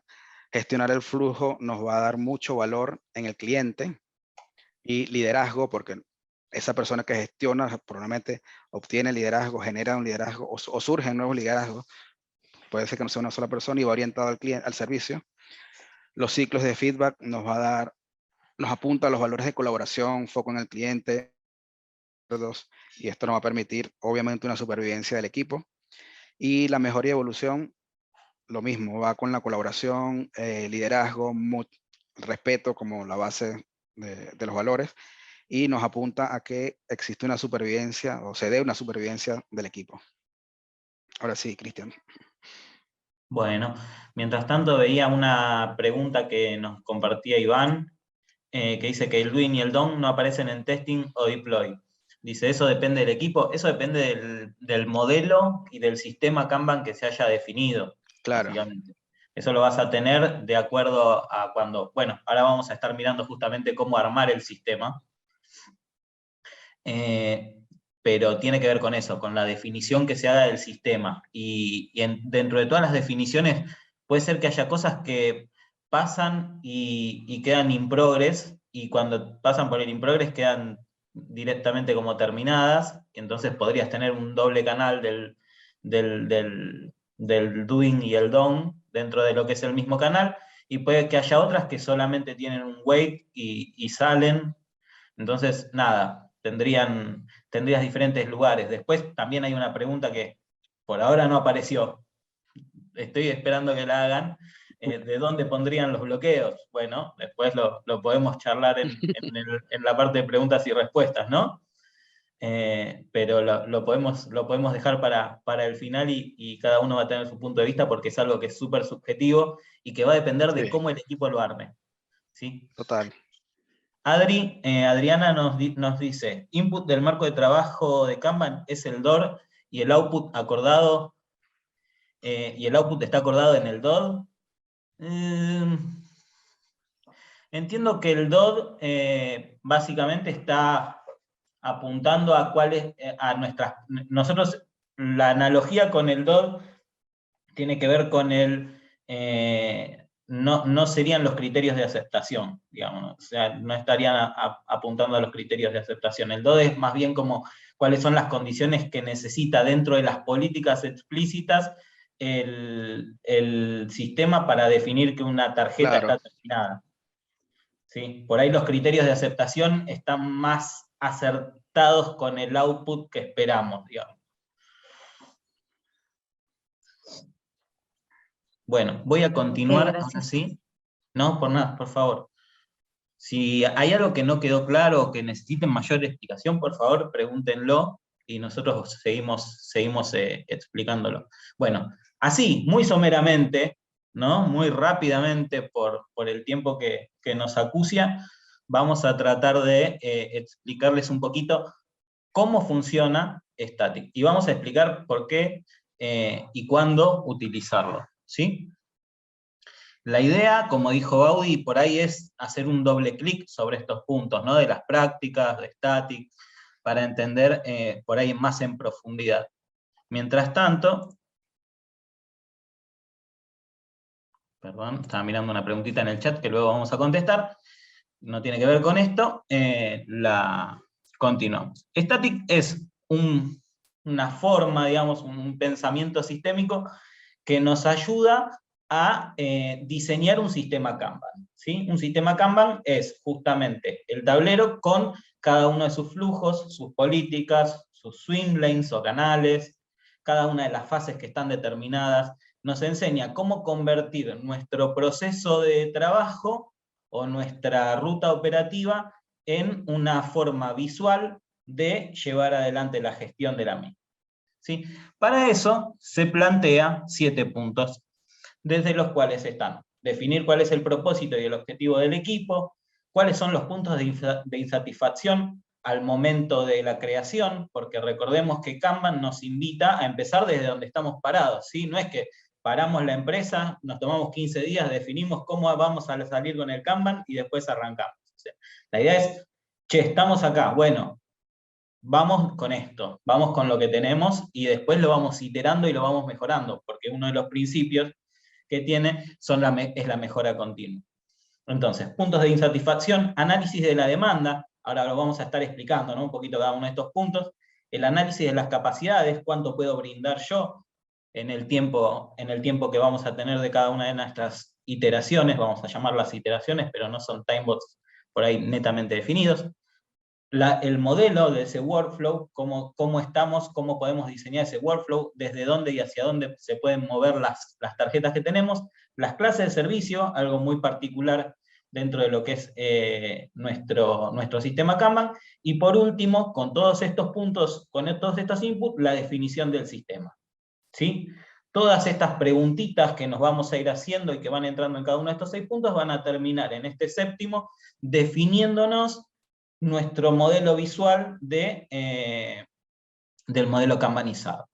Gestionar el flujo nos va a dar mucho valor en el cliente. Y liderazgo, porque esa persona que gestiona probablemente obtiene liderazgo, genera un liderazgo o surgen nuevos liderazgos. Puede ser que no sea una sola persona y va orientado al cliente, al servicio. Los ciclos de feedback nos apunta a los valores de colaboración, foco en el cliente, y esto nos va a permitir obviamente una supervivencia del equipo. Y la mejora y evolución, lo mismo, va con la colaboración, liderazgo, respeto como la base de los valores, y nos apunta a que existe una supervivencia, o se dé una supervivencia del equipo. Ahora sí, Cristian. Bueno, mientras tanto veía una pregunta que nos compartía Iván, que dice que el doing y el done no aparecen en testing o deploy. Dice, ¿eso depende del equipo? Eso depende del modelo y del sistema Kanban que se haya definido. Claro. Básicamente. Eso lo vas a tener de acuerdo a cuando, bueno, ahora vamos a estar mirando justamente cómo armar el sistema. Pero tiene que ver con eso, con la definición que se haga del sistema. Y dentro de todas las definiciones, puede ser que haya cosas que pasan y quedan in progress, y cuando pasan por el in-progress quedan directamente como terminadas, entonces podrías tener un doble canal del doing y el done dentro de lo que es el mismo canal, y puede que haya otras que solamente tienen un wait y salen. Entonces, nada, tendrías diferentes lugares. Después también hay una pregunta que por ahora no apareció. Estoy esperando que la hagan. ¿De dónde pondrían los bloqueos? Bueno, después lo podemos charlar en la parte de preguntas y respuestas, ¿no? Pero lo podemos dejar para el final y cada uno va a tener su punto de vista porque es algo que es súper subjetivo y que va a depender de cómo el equipo lo arme. ¿Sí? Total. Adriana nos dice, input del marco de trabajo de Kanban es el DOR y el output acordado, y el output está acordado en el DOD. Entiendo que el DOD básicamente está apuntando a cuáles, nosotros, la analogía con el DOD tiene que ver con no serían los criterios de aceptación, digamos, o sea, no estarían apuntando a los criterios de aceptación. El DOD es más bien como cuáles son las condiciones que necesita dentro de las políticas explícitas el sistema para definir que una tarjeta está terminada. ¿Sí? Por ahí los criterios de aceptación están más acertados con el output que esperamos, digamos. Bueno, voy a continuar, ¿sí? No, por nada, por favor. Si hay algo que no quedó claro o que necesiten mayor explicación, por favor, pregúntenlo y nosotros seguimos explicándolo. Bueno, así, muy someramente, ¿no? Muy rápidamente, por el tiempo que nos acucia, vamos a tratar de explicarles un poquito cómo funciona Static. Y vamos a explicar por qué y cuándo utilizarlo, ¿sí? La idea, como dijo Baudi, por ahí es hacer un doble clic sobre estos puntos, ¿no? De las prácticas, de Static, para entender por ahí más en profundidad. Mientras tanto, perdón, estaba mirando una preguntita en el chat que luego vamos a contestar, no tiene que ver con esto, continuamos. Static es una forma, digamos, un pensamiento sistémico que nos ayuda a diseñar un sistema Kanban, ¿sí? Un sistema Kanban es justamente el tablero con cada uno de sus flujos, sus políticas, sus swim lanes o canales, cada una de las fases que están determinadas. Nos enseña cómo convertir nuestro proceso de trabajo o nuestra ruta operativa en una forma visual de llevar adelante la gestión de la misma. ¿Sí? Para eso se plantea 7 puntos, desde los cuales están definir cuál es el propósito y el objetivo del equipo, cuáles son los puntos de insatisfacción al momento de la creación, porque recordemos que Kanban nos invita a empezar desde donde estamos parados, ¿sí? No es que paramos la empresa, nos tomamos 15 días, definimos cómo vamos a salir con el Kanban y después arrancamos. O sea, la idea es, che, estamos acá, bueno, vamos con esto, vamos con lo que tenemos y después lo vamos iterando y lo vamos mejorando, porque uno de los principios que tiene es la mejora continua. Entonces, puntos de insatisfacción, análisis de la demanda, ahora lo vamos a estar explicando, ¿no? Un poquito cada uno de estos puntos, el análisis de las capacidades, cuánto puedo brindar yo en el tiempo que vamos a tener de cada una de nuestras iteraciones, vamos a llamarlas iteraciones, pero no son timebots por ahí netamente definidos. El modelo de ese workflow, cómo podemos diseñar ese workflow, desde dónde y hacia dónde se pueden mover las tarjetas que tenemos, las clases de servicio, algo muy particular dentro de lo que es nuestro sistema Kanban, y por último, con todos estos puntos, con todos estos inputs, la definición del sistema. ¿Sí? Todas estas preguntitas que nos vamos a ir haciendo y que van entrando en cada uno de estos 6 puntos van a terminar en este 7º definiéndonos nuestro modelo visual del modelo kanbanizado.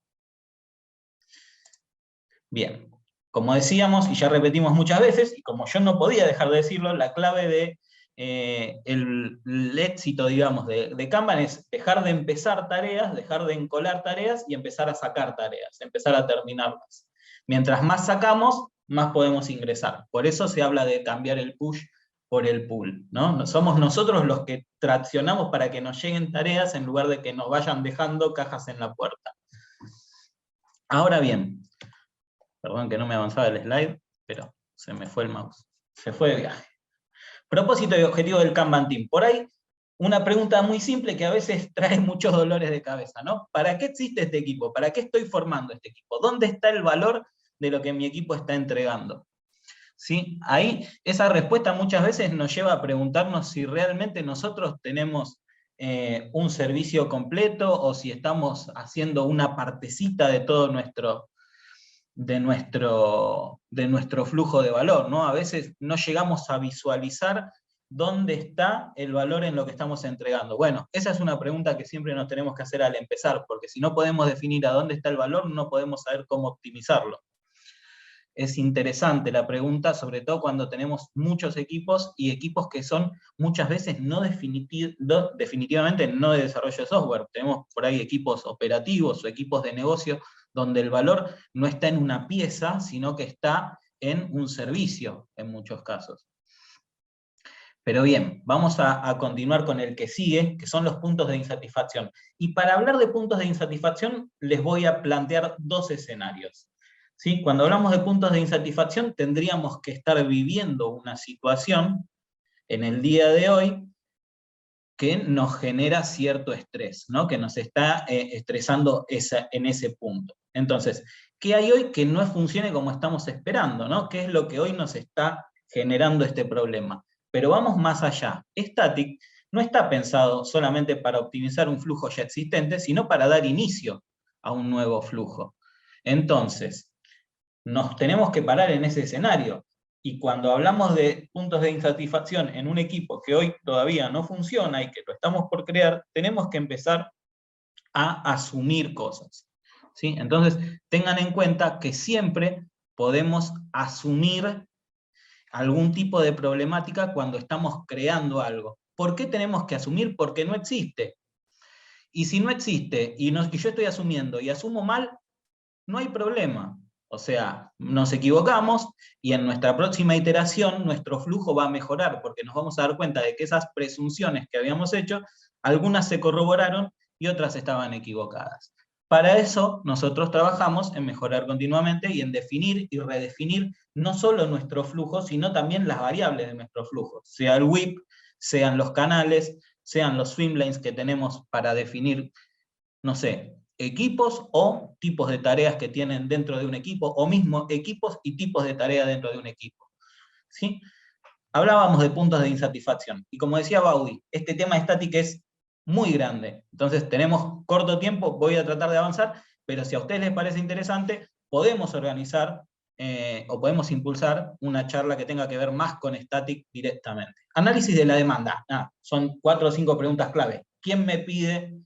Bien, como decíamos, y ya repetimos muchas veces, y como yo no podía dejar de decirlo, la clave el éxito, digamos, de Kanban es dejar de empezar tareas, dejar de encolar tareas y empezar a sacar tareas, empezar a terminarlas. Mientras más sacamos, más podemos ingresar. Por eso se habla de cambiar el push por el pool, ¿no? Somos nosotros los que traccionamos para que nos lleguen tareas en lugar de que nos vayan dejando cajas en la puerta. Ahora bien, perdón que no me avanzaba el slide, pero se me fue el mouse, se fue de viaje. Propósito y objetivo del Kanban Team. Por ahí, una pregunta muy simple que a veces trae muchos dolores de cabeza, ¿no? ¿Para qué existe este equipo? ¿Para qué estoy formando este equipo? ¿Dónde está el valor de lo que mi equipo está entregando? ¿Sí? Ahí, esa respuesta muchas veces nos lleva a preguntarnos si realmente nosotros tenemos un servicio completo o si estamos haciendo una partecita de todo nuestro flujo de valor, ¿no? A veces no llegamos a visualizar dónde está el valor en lo que estamos entregando. Bueno, esa es una pregunta que siempre nos tenemos que hacer al empezar, porque si no podemos definir a dónde está el valor, no podemos saber cómo optimizarlo. Es interesante la pregunta, sobre todo cuando tenemos muchos equipos y equipos que son muchas veces definitivamente no de desarrollo de software. Tenemos por ahí equipos operativos o equipos de negocio donde el valor no está en una pieza, sino que está en un servicio en muchos casos. Pero bien, vamos a continuar con el que sigue, que son los puntos de insatisfacción. Y para hablar de puntos de insatisfacción, les voy a plantear dos escenarios. ¿Sí? Cuando hablamos de puntos de insatisfacción, tendríamos que estar viviendo una situación en el día de hoy que nos genera cierto estrés, ¿no? Que nos está estresando en ese punto. Entonces, ¿qué hay hoy que no funcione como estamos esperando, ¿no? ¿Qué es lo que hoy nos está generando este problema? Pero vamos más allá. Static no está pensado solamente para optimizar un flujo ya existente, sino para dar inicio a un nuevo flujo. Entonces, nos tenemos que parar en ese escenario. Y cuando hablamos de puntos de insatisfacción en un equipo que hoy todavía no funciona y que lo estamos por crear, tenemos que empezar a asumir cosas, ¿sí? Entonces, tengan en cuenta que siempre podemos asumir algún tipo de problemática cuando estamos creando algo. ¿Por qué tenemos que asumir? Porque no existe. Y si no existe, y yo estoy asumiendo y asumo mal, no hay problema. O sea, nos equivocamos y en nuestra próxima iteración nuestro flujo va a mejorar porque nos vamos a dar cuenta de que esas presunciones que habíamos hecho, algunas se corroboraron y otras estaban equivocadas. Para eso nosotros trabajamos en mejorar continuamente y en definir y redefinir no solo nuestro flujo, sino también las variables de nuestro flujo, sea el WIP, sean los canales, sean los swimlanes que tenemos para definir, no sé, equipos o tipos de tareas que tienen dentro de un equipo, o mismo equipos y tipos de tareas dentro de un equipo. ¿Sí? Hablábamos de puntos de insatisfacción, y como decía Baudi, este tema estático es muy grande, entonces tenemos corto tiempo, voy a tratar de avanzar, pero si a ustedes les parece interesante, podemos organizar o podemos impulsar una charla que tenga que ver más con Static directamente. Análisis de la demanda. Son 4 o 5 preguntas clave. ¿Quién me pide?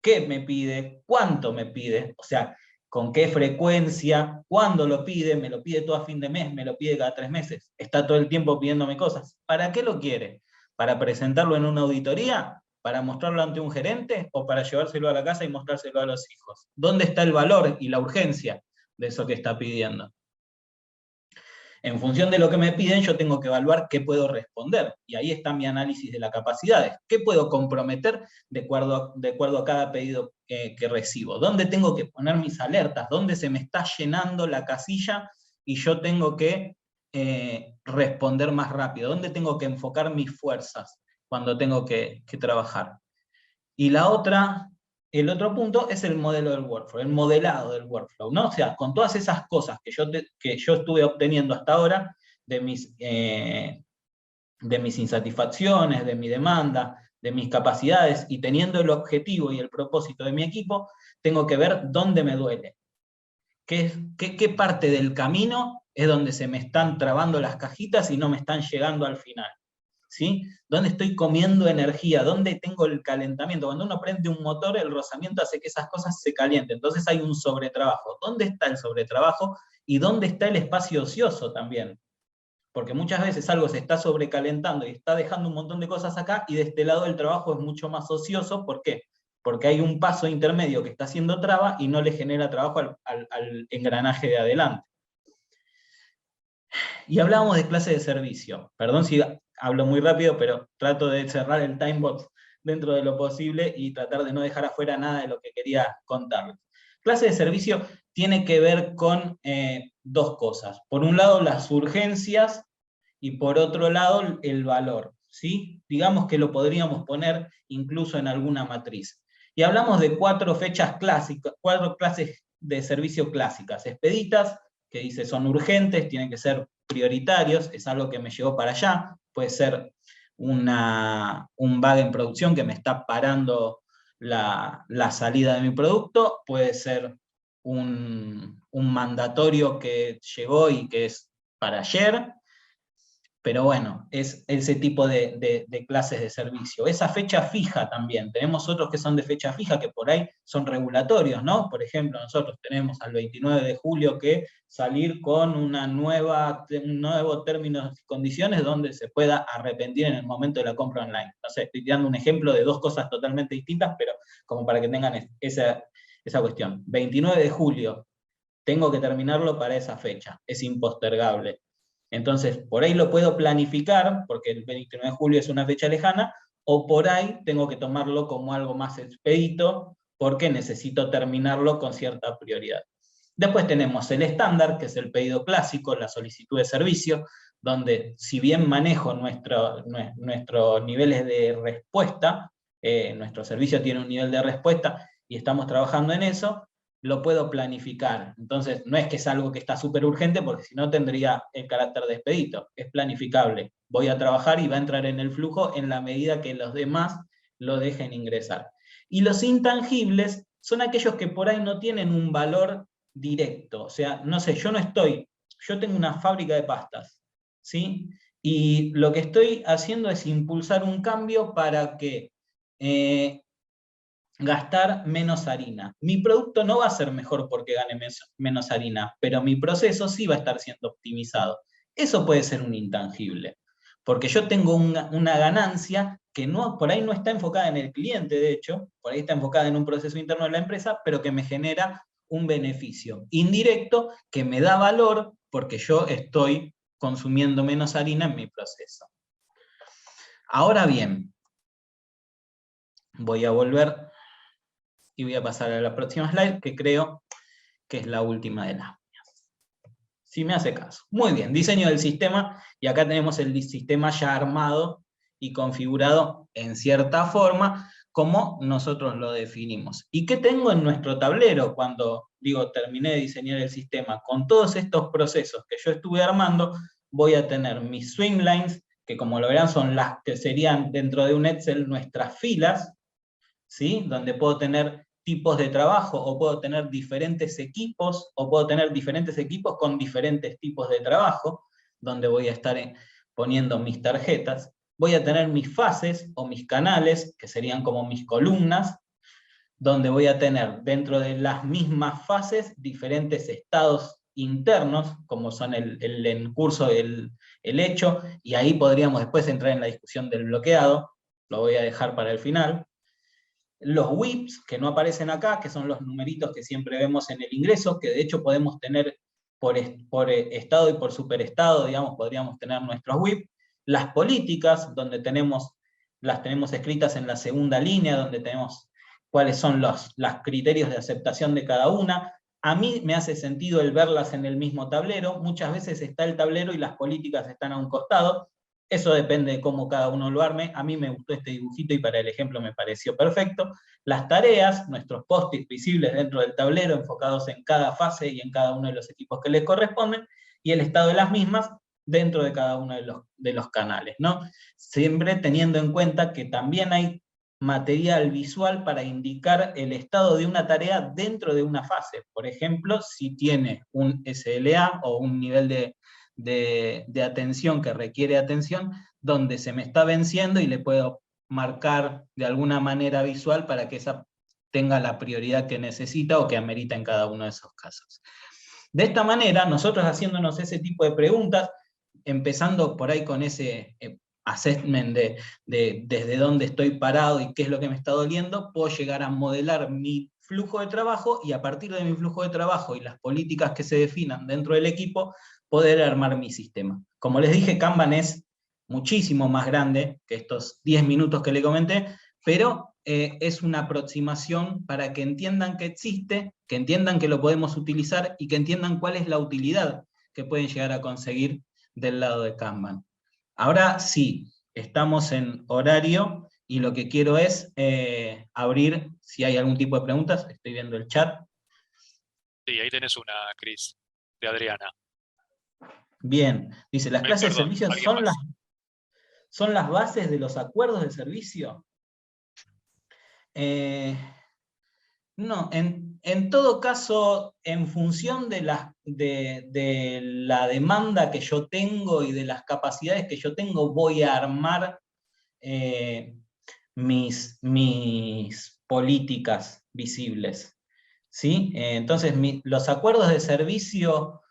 ¿Qué me pide? ¿Cuánto me pide? O sea, ¿con qué frecuencia? ¿Cuándo lo pide? ¿Me lo pide todo a fin de mes? ¿Me lo pide cada 3 meses? ¿Está todo el tiempo pidiéndome cosas? ¿Para qué lo quiere? ¿Para presentarlo en una auditoría? ¿Para mostrarlo ante un gerente? ¿O para llevárselo a la casa y mostrárselo a los hijos? ¿Dónde está el valor y la urgencia de eso que está pidiendo? En función de lo que me piden, yo tengo que evaluar qué puedo responder. Y ahí está mi análisis de las capacidades. ¿Qué puedo comprometer de acuerdo a cada pedido que recibo? ¿Dónde tengo que poner mis alertas? ¿Dónde se me está llenando la casilla y yo tengo que responder más rápido? ¿Dónde tengo que enfocar mis fuerzas cuando tengo que trabajar? Y el otro punto es el modelo del workflow, el modelado del workflow, ¿no? O sea, con todas esas cosas que yo estuve obteniendo hasta ahora, de mis insatisfacciones, de mi demanda, de mis capacidades, y teniendo el objetivo y el propósito de mi equipo, tengo que ver dónde me duele. ¿Qué parte del camino es donde se me están trabando las cajitas y no me están llegando al final? ¿Sí? ¿Dónde estoy comiendo energía? ¿Dónde tengo el calentamiento? Cuando uno prende un motor, el rozamiento hace que esas cosas se calienten. Entonces hay un sobretrabajo. ¿Dónde está el sobretrabajo? ¿Y dónde está el espacio ocioso también? Porque muchas veces algo se está sobrecalentando y está dejando un montón de cosas acá, y de este lado el trabajo es mucho más ocioso. ¿Por qué? Porque hay un paso intermedio que está haciendo traba y no le genera trabajo al engranaje de adelante. Y hablábamos de clase de servicio. Perdón si hablo muy rápido, pero trato de cerrar el timebox dentro de lo posible y tratar de no dejar afuera nada de lo que quería contarles. Clase de servicio tiene que ver con dos cosas. Por un lado, las urgencias, y por otro lado, el valor, ¿sí? Digamos que lo podríamos poner incluso en alguna matriz. Y hablamos de 4 fechas clásicas, 4 clases de servicio clásicas. Expeditas, que dice son urgentes, tienen que ser prioritarios, es algo que me llevó para allá, puede ser un bug en producción que me está parando la salida de mi producto, puede ser un mandatorio que llegó y que es para ayer, pero bueno, es ese tipo de clases de servicio. Esa fecha fija también, tenemos otros que son de fecha fija, que por ahí son regulatorios, ¿no? Por ejemplo, nosotros tenemos al 29 de julio que salir con un nuevo término y condiciones donde se pueda arrepentir en el momento de la compra online. No sé, estoy dando un ejemplo de 2 cosas totalmente distintas, pero como para que tengan esa cuestión. 29 de julio, tengo que terminarlo para esa fecha, es impostergable. Entonces, por ahí lo puedo planificar, porque el 29 de julio es una fecha lejana, o por ahí tengo que tomarlo como algo más expedito, porque necesito terminarlo con cierta prioridad. Después tenemos el estándar, que es el pedido clásico, la solicitud de servicio, donde si bien manejo nuestros niveles de respuesta, nuestro servicio tiene un nivel de respuesta y estamos trabajando en eso, lo puedo planificar. Entonces, no es que es algo que está súper urgente, porque si no tendría el carácter de expedito. Es planificable. Voy a trabajar y va a entrar en el flujo en la medida que los demás lo dejen ingresar. Y los intangibles son aquellos que por ahí no tienen un valor directo. O sea, no sé, yo tengo una fábrica de pastas, ¿sí? Y lo que estoy haciendo es impulsar un cambio para que gastar menos harina. Mi producto no va a ser mejor porque gane menos harina, pero mi proceso sí va a estar siendo optimizado. Eso puede ser un intangible, porque yo tengo una ganancia que por ahí no está enfocada en el cliente, de hecho, por ahí está enfocada en un proceso interno de la empresa, pero que me genera un beneficio indirecto que me da valor porque yo estoy consumiendo menos harina en mi proceso. Ahora bien, voy a volver y voy a pasar a la próxima slide, que creo que es la última de las mías. Si me hace caso. Muy bien, diseño del sistema, y acá tenemos el sistema ya armado y configurado en cierta forma, como nosotros lo definimos. ¿Y qué tengo en nuestro tablero cuando digo terminé de diseñar el sistema? Con todos estos procesos que yo estuve armando, voy a tener mis swim lines, que como lo verán son las que serían dentro de un Excel nuestras filas, ¿sí? Donde puedo tener tipos de trabajo, o puedo tener diferentes equipos, o puedo tener diferentes equipos con diferentes tipos de trabajo, donde voy a estar poniendo mis tarjetas. Voy a tener mis fases, o mis canales, que serían como mis columnas, donde voy a tener dentro de las mismas fases diferentes estados internos, como son el en curso, el hecho, y ahí podríamos después entrar en la discusión del bloqueado, lo voy a dejar para el final. Los WIPs, que no aparecen acá, que son los numeritos que siempre vemos en el ingreso, que de hecho podemos tener por estado y por superestado, digamos, podríamos tener nuestros WIP. Las políticas, donde las tenemos escritas en la segunda línea, donde tenemos cuáles son los criterios de aceptación de cada una. A mí me hace sentido el verlas en el mismo tablero. Muchas veces está el tablero y las políticas están a un costado. Eso depende de cómo cada uno lo arme. A mí me gustó este dibujito y para el ejemplo me pareció perfecto. Las tareas, nuestros post-its visibles dentro del tablero, enfocados en cada fase y en cada uno de los equipos que les corresponden, y el estado de las mismas dentro de cada uno de los canales, ¿no? Siempre teniendo en cuenta que también hay material visual para indicar el estado de una tarea dentro de una fase. Por ejemplo, si tiene un SLA o un nivel de atención que requiere atención, donde se me está venciendo y le puedo marcar de alguna manera visual para que esa tenga la prioridad que necesita o que amerita en cada uno de esos casos. De esta manera, nosotros haciéndonos ese tipo de preguntas, empezando por ahí con ese assessment de desde dónde estoy parado y qué es lo que me está doliendo, puedo llegar a modelar mi flujo de trabajo, y a partir de mi flujo de trabajo y las políticas que se definan dentro del equipo, poder armar mi sistema. Como les dije, Kanban es muchísimo más grande que estos 10 minutos que le comenté, pero es una aproximación para que entiendan que existe, que entiendan que lo podemos utilizar y que entiendan cuál es la utilidad que pueden llegar a conseguir del lado de Kanban. Ahora sí, estamos en horario y lo que quiero es abrir, si hay algún tipo de preguntas, estoy viendo el chat. Sí, ahí tenés una, Cris, de Adriana. Bien, dice, las clases de Perdón, servicio ¿alguien más? son las bases de los acuerdos de servicio. No, en todo caso, en función de la demanda que yo tengo y de las capacidades que yo tengo, voy a armar mis políticas visibles. ¿Sí? Entonces, los acuerdos de servicio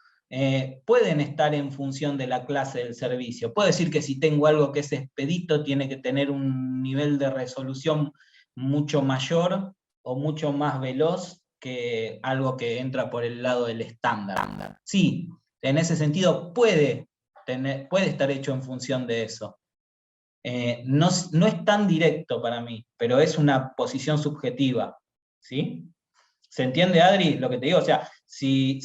pueden estar en función de la clase del servicio. Puedo decir que si tengo algo que es expedito, tiene que tener un nivel de resolución mucho mayor o mucho más veloz que algo que entra por el lado del estándar. Sí, en ese sentido puede estar hecho en función de eso. No es tan directo para mí, pero es una posición subjetiva. ¿Sí? ¿Se entiende, Adri, lo que te digo? O sea, si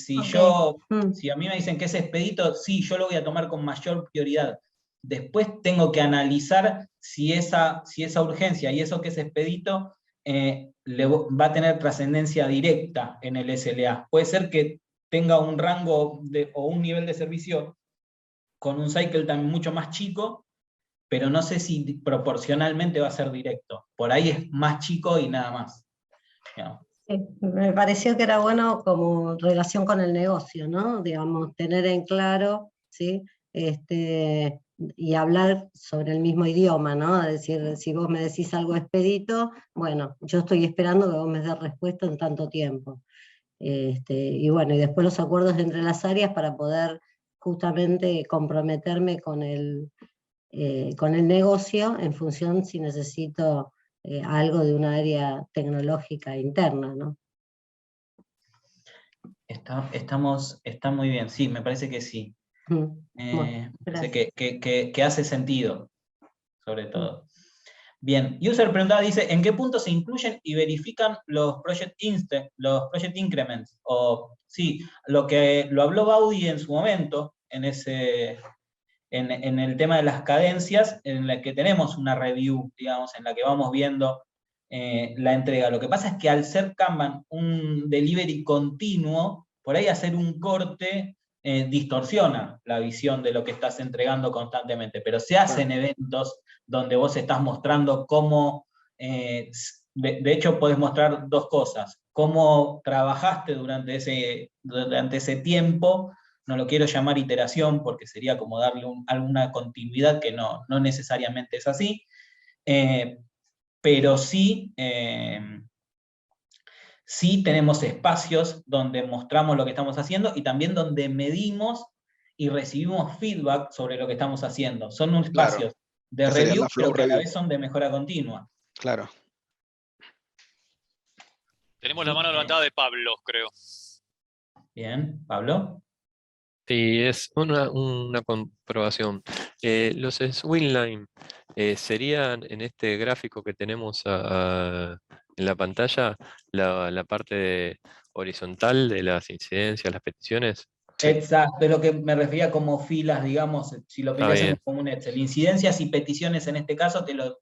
a mí me dicen que es expedito, sí, yo lo voy a tomar con mayor prioridad. Después tengo que analizar si esa urgencia y eso que es expedito va a tener trascendencia directa en el SLA. Puede ser que tenga un rango o un nivel de servicio con un cycle time mucho más chico, pero no sé si proporcionalmente va a ser directo. Por ahí es más chico y nada más. Digamos. Sí, me pareció que era bueno como relación con el negocio, ¿no? Digamos, tener en claro, ¿sí? Y hablar sobre el mismo idioma, ¿no? Es decir, si vos me decís algo expedito, bueno, yo estoy esperando que vos me des respuesta en tanto tiempo. Y bueno, y después los acuerdos entre las áreas para poder justamente comprometerme con el negocio en función si necesito algo de una área tecnológica interna, ¿no? Está muy bien, sí, me parece que sí. Bueno, que hace sentido, sobre todo. Bien, User preguntaba, dice, ¿en qué punto se incluyen y verifican los project increments? Sí, lo habló Baudi en su momento, en el tema de las cadencias, en la que tenemos una review, digamos, en la que vamos viendo la entrega. Lo que pasa es que al ser Kanban un delivery continuo, por ahí hacer un corte distorsiona la visión de lo que estás entregando constantemente, pero se hacen eventos donde vos estás mostrando cómo, de hecho podés mostrar dos cosas, cómo trabajaste durante ese tiempo. No lo quiero llamar iteración porque sería como darle alguna continuidad que no necesariamente es así, pero sí, sí tenemos espacios donde mostramos lo que estamos haciendo y también donde medimos y recibimos feedback sobre lo que estamos haciendo. Son espacios de review, pero que a la vez son de mejora continua. Claro. Tenemos la mano levantada de Pablo, creo. Bien, Pablo. Sí, es una comprobación. Los swingline serían en este gráfico que tenemos en la pantalla la parte horizontal de las incidencias, las peticiones. Exacto, es lo que me refería como filas, digamos, si lo pensamos como un Excel. Incidencias y peticiones en este caso te lo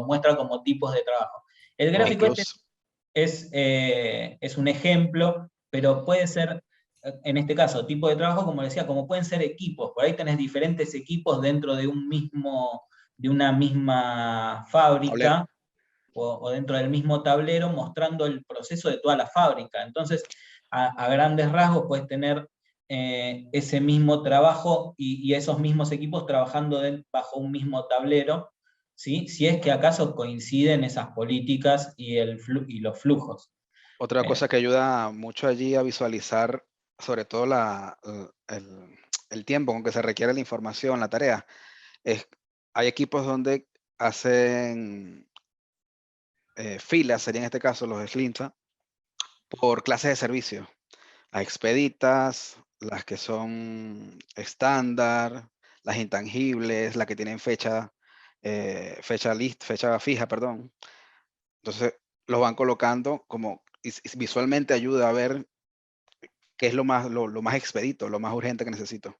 muestra como tipos de trabajo. El gráfico es un ejemplo, pero puede ser, en este caso, tipo de trabajo, como decía, como pueden ser equipos. Por ahí tenés diferentes equipos dentro de una misma fábrica o dentro del mismo tablero mostrando el proceso de toda la fábrica. Entonces, a grandes rasgos puedes tener ese mismo trabajo y esos mismos equipos trabajando bajo un mismo tablero, ¿sí? Si es que acaso coinciden esas políticas y los flujos. Otra cosa que ayuda mucho allí a visualizar, sobre todo el tiempo con que se requiere la información, la tarea, hay equipos donde hacen filas, sería en este caso los de Slinta, por clases de servicio. Las expeditas, las que son estándar, las intangibles, las que tienen fecha fija, perdón. Entonces, los van colocando como, y visualmente ayuda a ver qué es lo más expedito, lo más urgente que necesito.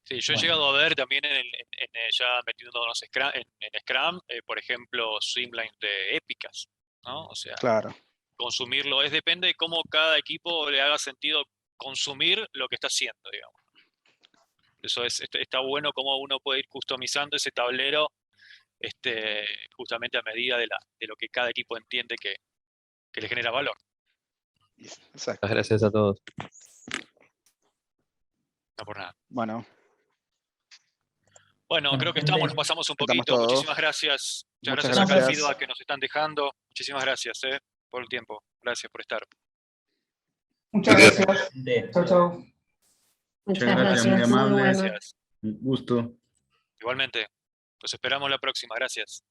Sí, yo he llegado a ver también ya metiéndonos en Scrum, por ejemplo, swimlines de épicas, ¿no? O sea, Claro. consumirlo, depende de cómo cada equipo le haga sentido consumir lo que está haciendo, digamos. Eso está bueno cómo uno puede ir customizando ese tablero justamente a medida de lo que cada equipo entiende que le genera valor. Exacto. Muchas gracias a todos. No por nada. Bueno, Bueno, creo que gente, nos pasamos un estamos poquito. todos. Muchísimas gracias. Muchas Muchas gracias acá al gracias. feedback que nos están dejando. Muchísimas gracias por el tiempo. Gracias por estar. Muchas gracias. gente. Chao, chao. Muchas gracias, muy gracias, muy amable. bueno. Gracias. Un gusto. Igualmente. Los esperamos la próxima. Gracias.